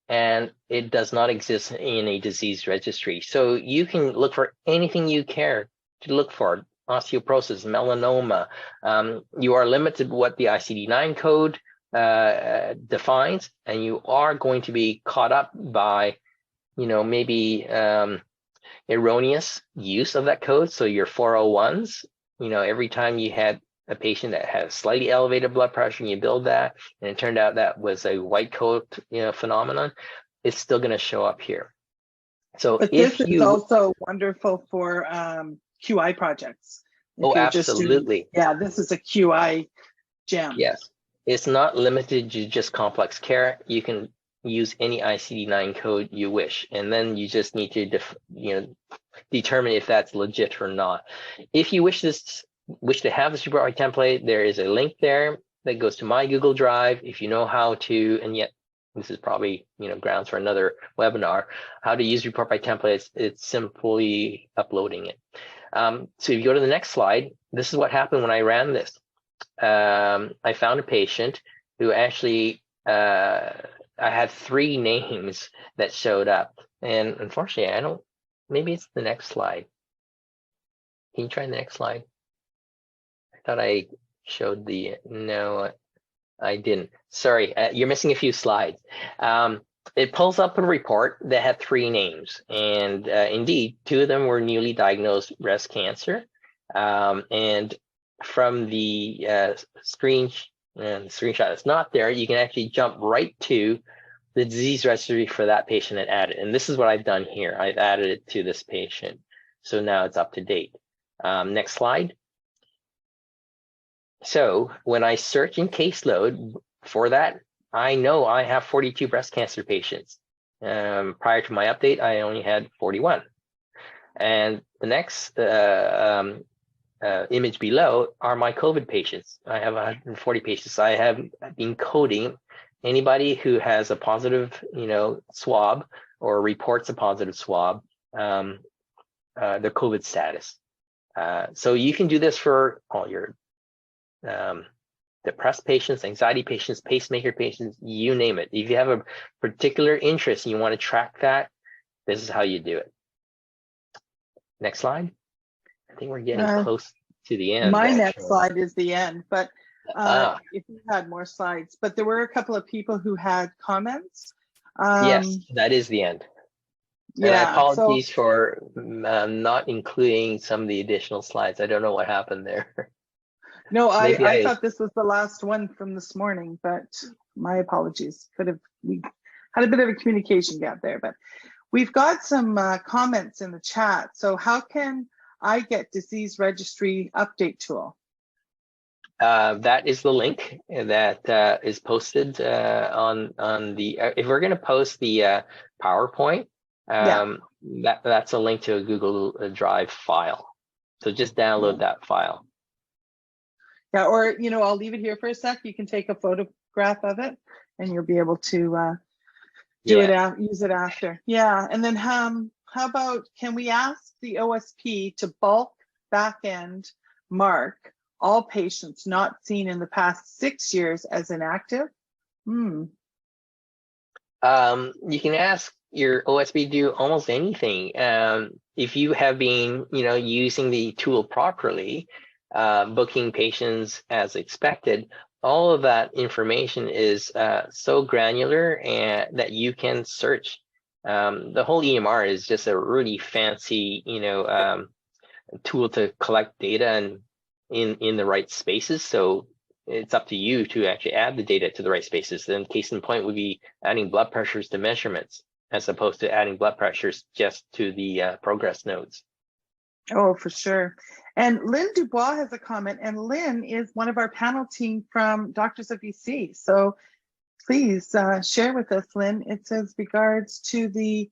and it does not exist in a disease registry. So you can look for anything you care to look for. Osteoporosis, melanoma. You are limited to what the ICD-9 code defines, and you are going to be caught up by, maybe erroneous use of that code. So your 401s, every time you had a patient that had slightly elevated blood pressure and you billed that, and it turned out that was a white coat, phenomenon, it's still going to show up here. So but if this is also wonderful for QI projects. Oh, absolutely. This is a QI gem. Yes, it's not limited to just complex care. You can use any ICD-9 code you wish, and then you just need to determine if that's legit or not. If you wish to have this report by template, there is a link there. that goes to my Google Drive. If you know how to, and yet this is probably grounds for another webinar, how to use report by templates, it's simply uploading it. So if you go to the next slide, this is what happened when I ran this. I found a patient who actually, I had 3 names that showed up. And unfortunately, maybe it's the next slide. Can you try the next slide? I thought I showed no, I didn't. Sorry, you're missing a few slides. It pulls up a report that had 3 names, and indeed, 2 of them were newly diagnosed breast cancer. And from the screenshot that's not there, you can actually jump right to the disease registry for that patient and add it. And this is what I've done here. I've added it to this patient. So now it's up to date. Next slide. So when I search in caseload for that, I know I have 42 breast cancer patients. Prior to my update, I only had 41. And the next image below are my COVID patients. I have 140 patients. I have been coding anybody who has a positive, swab or reports a positive swab, their COVID status. So you can do this for all your depressed patients, anxiety patients, pacemaker patients, you name it. If you have a particular interest and you want to track that, this is how you do it. Next slide. I think we're getting close to the end. My next slide is the end, but if you had more slides, but there were a couple of people who had comments. Yes, that is the end. And I apologize for not including some of the additional slides. I don't know what happened there. No, I thought this was the last one from this morning, but my apologies. We had a bit of a communication gap there, but we've got some comments in the chat. So how can I get disease registry update tool? That is the link that is posted on the, if we're going to post the PowerPoint, that's a link to a Google Drive file. So just download that file. Yeah, or, I'll leave it here for a sec. You can take a photograph of it and you'll be able to use it after. Yeah, and then how about, can we ask the OSP to bulk backend mark all patients not seen in the past 6 years as inactive? You can ask your OSP to do almost anything. If you have been, using the tool properly, booking patients as expected, all of that information is so granular and that you can search. The whole EMR is just a really fancy, tool to collect data and in the right spaces. So it's up to you to actually add the data to the right spaces. Then case in point would be adding blood pressures to measurements as opposed to adding blood pressures just to the progress nodes. Oh, for sure. And Lynn Dubois has a comment, and Lynn is one of our panel team from Doctors of BC. So please share with us, Lynn. It says, regards to the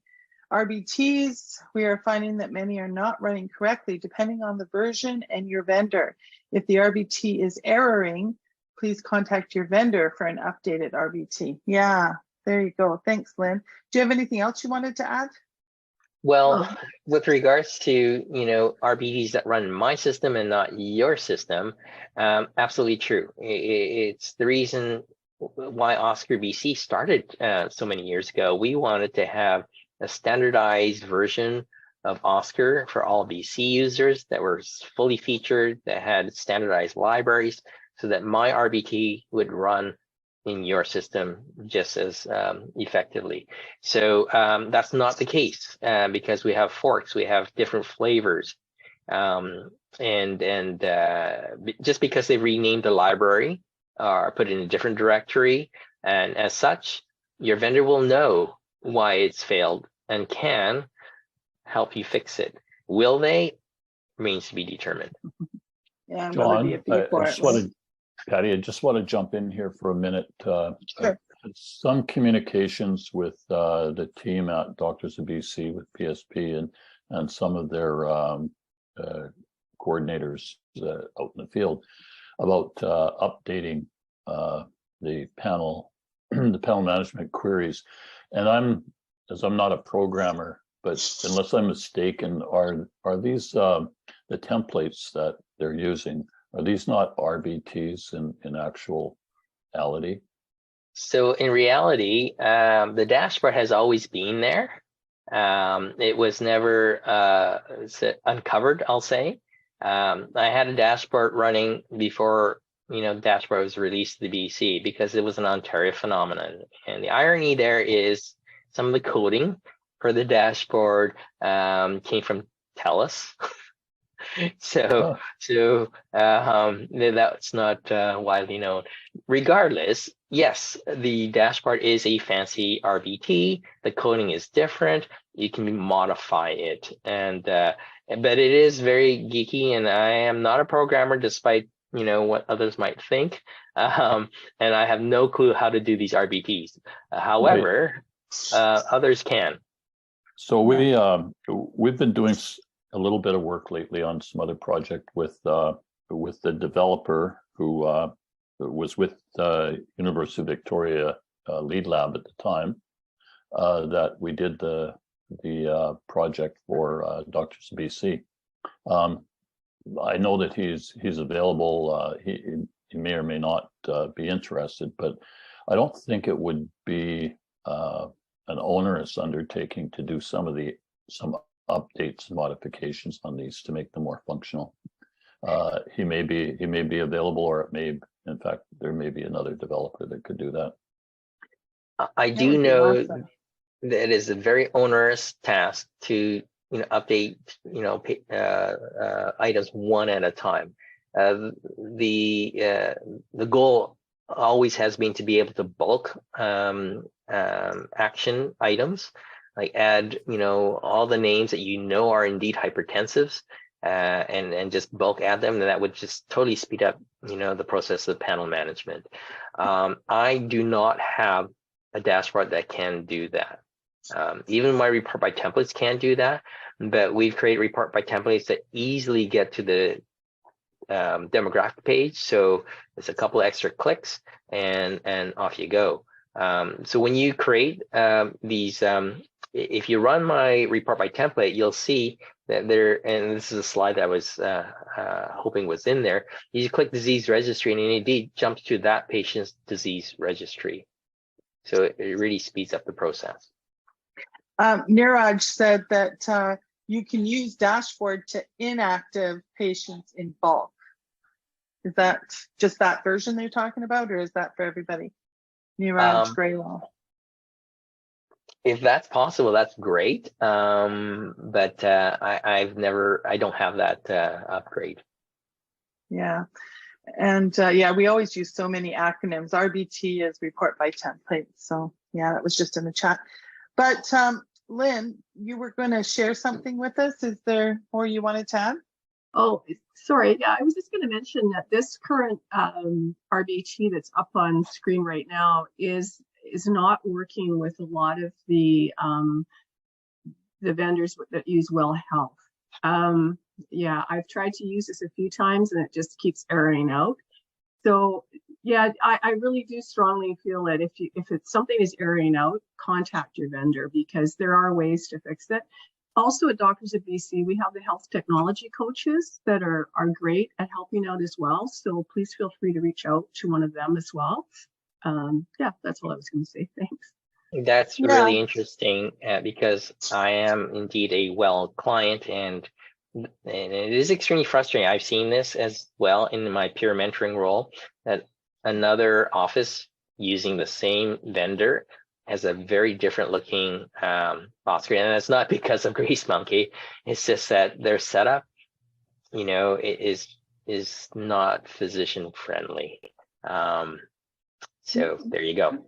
RBTs, we are finding that many are not running correctly depending on the version and your vendor. If the RBT is erroring, please contact your vendor for an updated RBT. Yeah, there you go. Thanks, Lynn. Do you have anything else you wanted to add? Well, with regards to, RBTs that run in my system and not your system, absolutely true. It's the reason why OSCAR BC started so many years ago. We wanted to have a standardized version of OSCAR for all BC users that were fully featured, that had standardized libraries, so that my RBT would run in your system just as effectively. So that's not the case because we have forks, we have different flavors. And just because they renamed the library or put it in a different directory, and as such, your vendor will know why it's failed and can help you fix it. Will they? Remains to be determined. Yeah, John, Patti, I just want to jump in here for a minute. Sure. Some communications with the team at Doctors of BC with PSP and some of their coordinators out in the field about updating the panel the panel management queries. And I'm not a programmer, but unless I'm mistaken, are these the templates that they're using, are these not RBTs in actuality? So in reality, the dashboard has always been there. It was never uncovered, I'll say. I had a dashboard running before, dashboard was released to the BC because it was an Ontario phenomenon. And the irony there is some of the coding for the dashboard came from TELUS. So that's not widely known. Regardless, yes, the dashboard is a fancy RBT. The coding is different. You can modify it, but it is very geeky. And I am not a programmer, despite what others might think. And I have no clue how to do these RBTs. However, others can. So we've been doing a little bit of work lately on some other project with the developer who was with University of Victoria lead lab at the time, that we did the project for Doctors of BC. I know that he's available. He may or may not be interested, but I don't think it would be an onerous undertaking to do some updates and modifications on these to make them more functional. He may be available, or it may, in fact, there may be another developer that could do that. I do know that it is a very onerous task to update items one at a time. The goal always has been to be able to bulk action items, like add all the names that are indeed hypertensives, and just bulk add them, and that would just totally speed up the process of panel management. I do not have a dashboard that can do that. Even my report by templates can't do that, but we've created report by templates that easily get to the demographic page. So it's a couple of extra clicks and off you go. So when you create these, if you run my report by template, you'll see that there, and this is a slide that I was hoping was in there. You click disease registry, and it indeed jumps to that patient's disease registry. So it really speeds up the process. Niraj said that you can use dashboard to inactive patients in bulk. Is that just that version they're talking about, or is that for everybody? Niraj Graylaw. If that's possible, that's great. But I don't have that upgrade. Yeah. And we always use so many acronyms. RBT is report by template. So yeah, that was just in the chat. But Lynn, you were going to share something with us. Is there more you wanted to add? Oh, sorry. Yeah, I was just going to mention that this current RBT that's up on screen right now is not working with a lot of the vendors that use Well Health. Yeah, I've tried to use this a few times and it just keeps erroring out. So yeah, I really do strongly feel that if something is erroring out, contact your vendor, because there are ways to fix it. Also at Doctors of BC, we have the health technology coaches that are great at helping out as well. So please feel free to reach out to one of them as well. Yeah, that's all I was going to say. Thanks. That's really interesting because I am indeed a Well client, and it is extremely frustrating. I've seen this as well in my peer mentoring role, that another office using the same vendor has a very different looking OSCAR, and it's not because of Grease Monkey. It's just that their setup, it is not physician friendly. So there you go.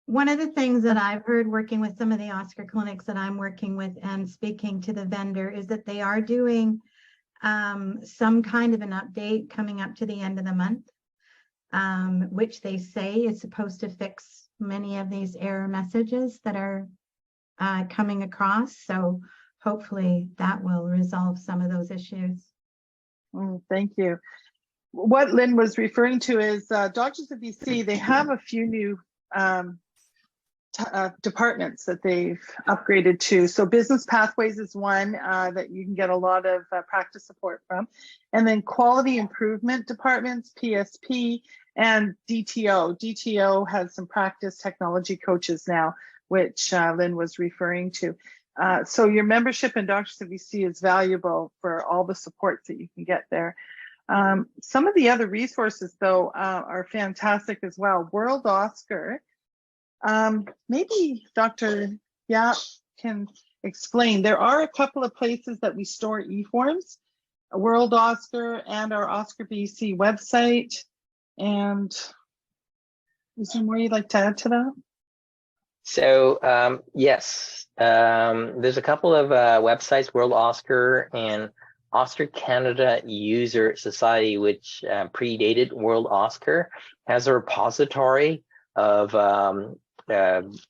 One of the things that I've heard working with some of the OSCAR clinics that I'm working with and speaking to the vendor is that they are doing some kind of an update coming up to the end of the month, which they say is supposed to fix many of these error messages that are coming across. So hopefully that will resolve some of those issues. Thank you. what Lynn was referring to is Doctors of BC, they have a few new departments that they've upgraded to. So business pathways is one that you can get a lot of practice support from. And then quality improvement departments, PSP, and DTO. DTO has some practice technology coaches now, which Lynn was referring to. So your membership in Doctors of BC is valuable for all the supports that you can get there. Some of the other resources, though, are fantastic as well. World OSCAR. Maybe Dr. Yap can explain. There are a couple of places that we store e-forms, World OSCAR and our OSCAR BC website. And is there more you'd like to add to that? So yes, there's a couple of websites, World OSCAR and OSCAR Canada User Society, which predated World OSCAR, has a repository of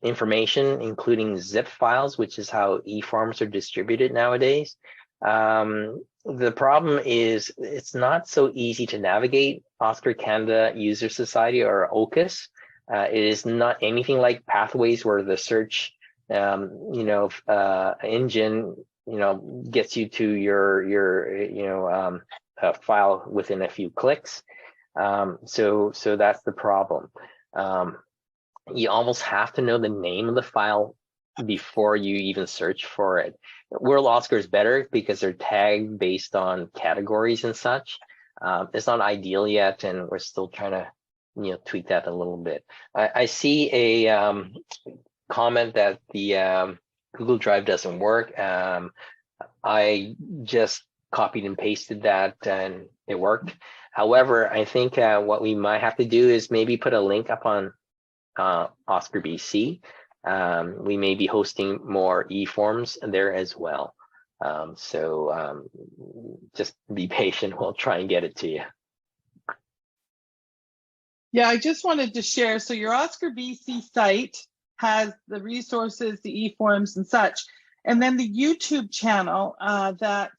information, including zip files, which is how e-forms are distributed nowadays. The problem is it's not so easy to navigate OSCAR Canada User Society, or OCUS. It is not anything like Pathways, where the search engine gets you to your file within a few clicks. So that's the problem. You almost have to know the name of the file before you even search for it. World OSCAR is better because they're tagged based on categories and such. It's not ideal yet, and we're still trying to tweak that a little bit. I see a comment that the Google Drive doesn't work. I just copied and pasted that and it worked. However, I think what we might have to do is maybe put a link up on OSCAR BC. We may be hosting more e-forms there as well. So just be patient. We'll try and get it to you. Yeah, I just wanted to share. So your OSCAR BC site has the resources, the e-forms and such. And then the YouTube channel that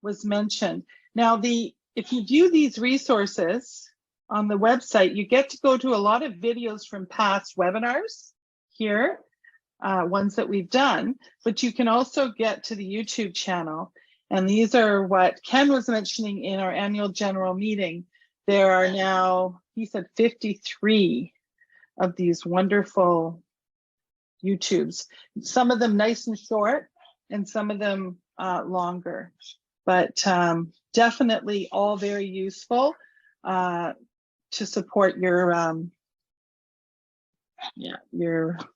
was mentioned. Now, if you view these resources on the website, you get to go to a lot of videos from past webinars here, ones that we've done, but you can also get to the YouTube channel. And these are what Ken was mentioning in our annual general meeting. There are now, he said, 53 of these wonderful YouTubes, some of them nice and short and some of them longer, but definitely all very useful to support your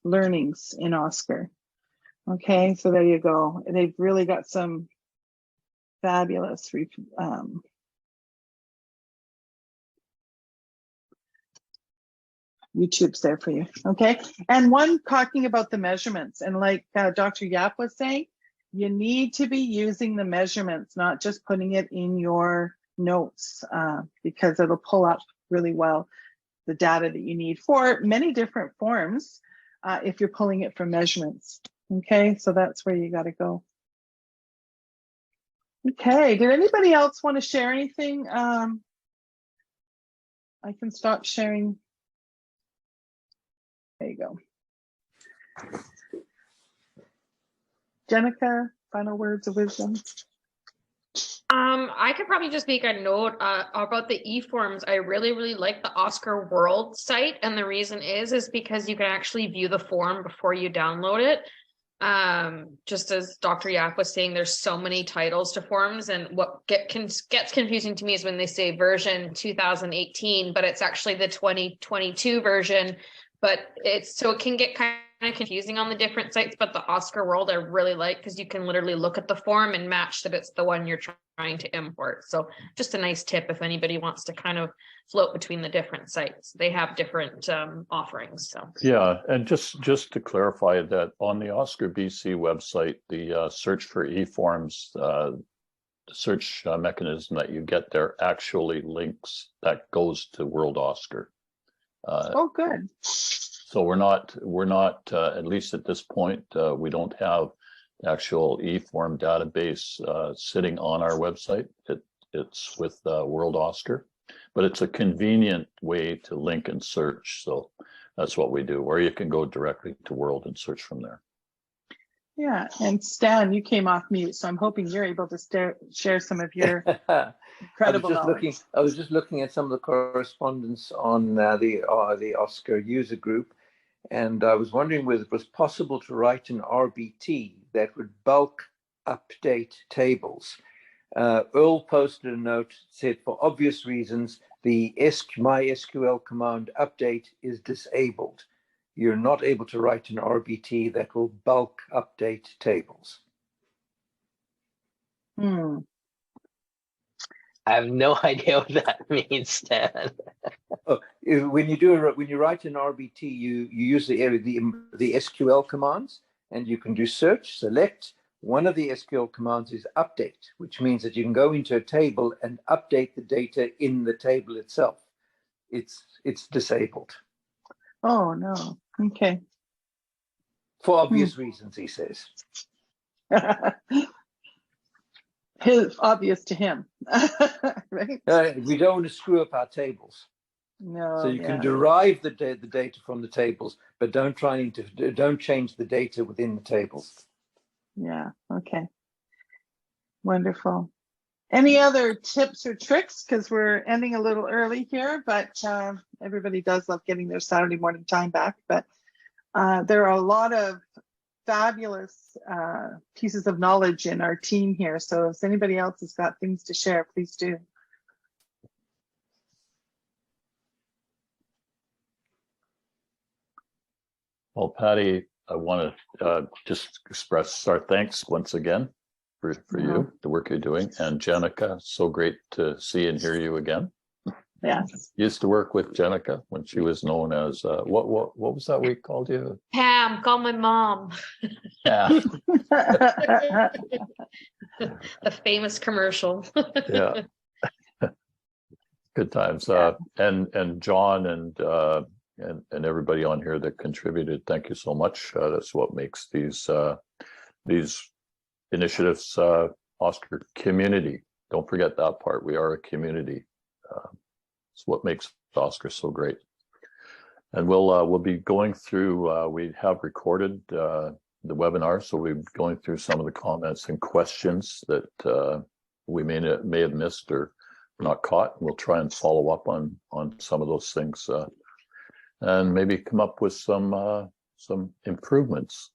learnings in OSCAR. Okay, so there you go. They've really got some fabulous YouTube's there for you. Okay, and one talking about the measurements, and like Dr. Yap was saying, you need to be using the measurements, not just putting it in your notes, because it'll pull up really well the data that you need for many different forms if you're pulling it from measurements. Okay, so that's where you got to go. Okay, did anybody else want to share anything? I can stop sharing. There you go. Jennica, final words of wisdom. I could probably just make a note about the e-forms. I really like the OSCAR World site, and the reason is because you can actually view the form before you download it. Just as Dr. Yap was saying, there's so many titles to forms, and what gets confusing to me is when they say version 2018, but it's actually the 2022 version. But it can get kind of confusing on the different sites, but the OSCAR World I really like because you can literally look at the form and match that it's the one you're trying to import. So just a nice tip if anybody wants to kind of float between the different sites. They have different offerings. So yeah, and just to clarify that on the OSCAR BC website, the search for e-forms, the search mechanism that you get there actually links that goes to World OSCAR. Oh, good. So we're not at least at this point, we don't have the actual e-form database sitting on our website. It's with World OSCAR. but it's a convenient way to link and search. So that's what we do, or you can go directly to World and search from there. Yeah, and Stan, you came off mute, so I'm hoping you're able to share some of your incredible knowledge. I was just looking at some of the correspondence on the OSCAR user group, and I was wondering whether it was possible to write an RBT that would bulk update tables. Earl posted a note, said, for obvious reasons, the MySQL command update is disabled. You're not able to write an RBT that will bulk update tables. I have no idea what that means, Stan. When you write an RBT, you use the SQL commands, and you can do search, select. One of the SQL commands is update, which means that you can go into a table and update the data in the table itself. It's disabled. Oh no. Okay. For obvious reasons, he says. Obvious to him, right? We don't want to screw up our tables. No. So you can derive the data from the tables, but don't change the data within the tables. Yeah. Okay. Wonderful. Any other tips or tricks? Because we're ending a little early here, but everybody does love getting their Saturday morning time back. But there are a lot of fabulous pieces of knowledge in our team here. So if anybody else has got things to share, please do. Well, Patti, I want to just express our thanks once again for you, the work you're doing. And Jennica, so great to see and hear you again. Yes. Used to work with Jennica when she was known as, what was that we called you? Pam, call my mom. Yeah. The famous commercial. Yeah. Good times. And John and everybody on here that contributed, thank you so much. That's what makes these initiatives OSCAR community. Don't forget that part. We are a community. It's what makes OSCAR so great. And we'll be going through. We have recorded the webinar, so we'll be going through some of the comments and questions that we may have missed or not caught. We'll try and follow up on some of those things. And maybe come up with some improvements,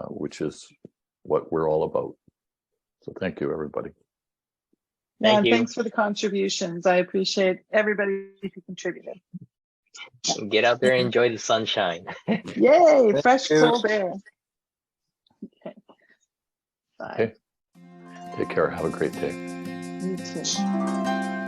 which is what we're all about. So thank you, everybody. Yeah, thanks for the contributions. I appreciate everybody who contributed. Get out there and enjoy the sunshine. Yay, fresh cold air. Okay. Bye. Okay. Take care. Have a great day. You too.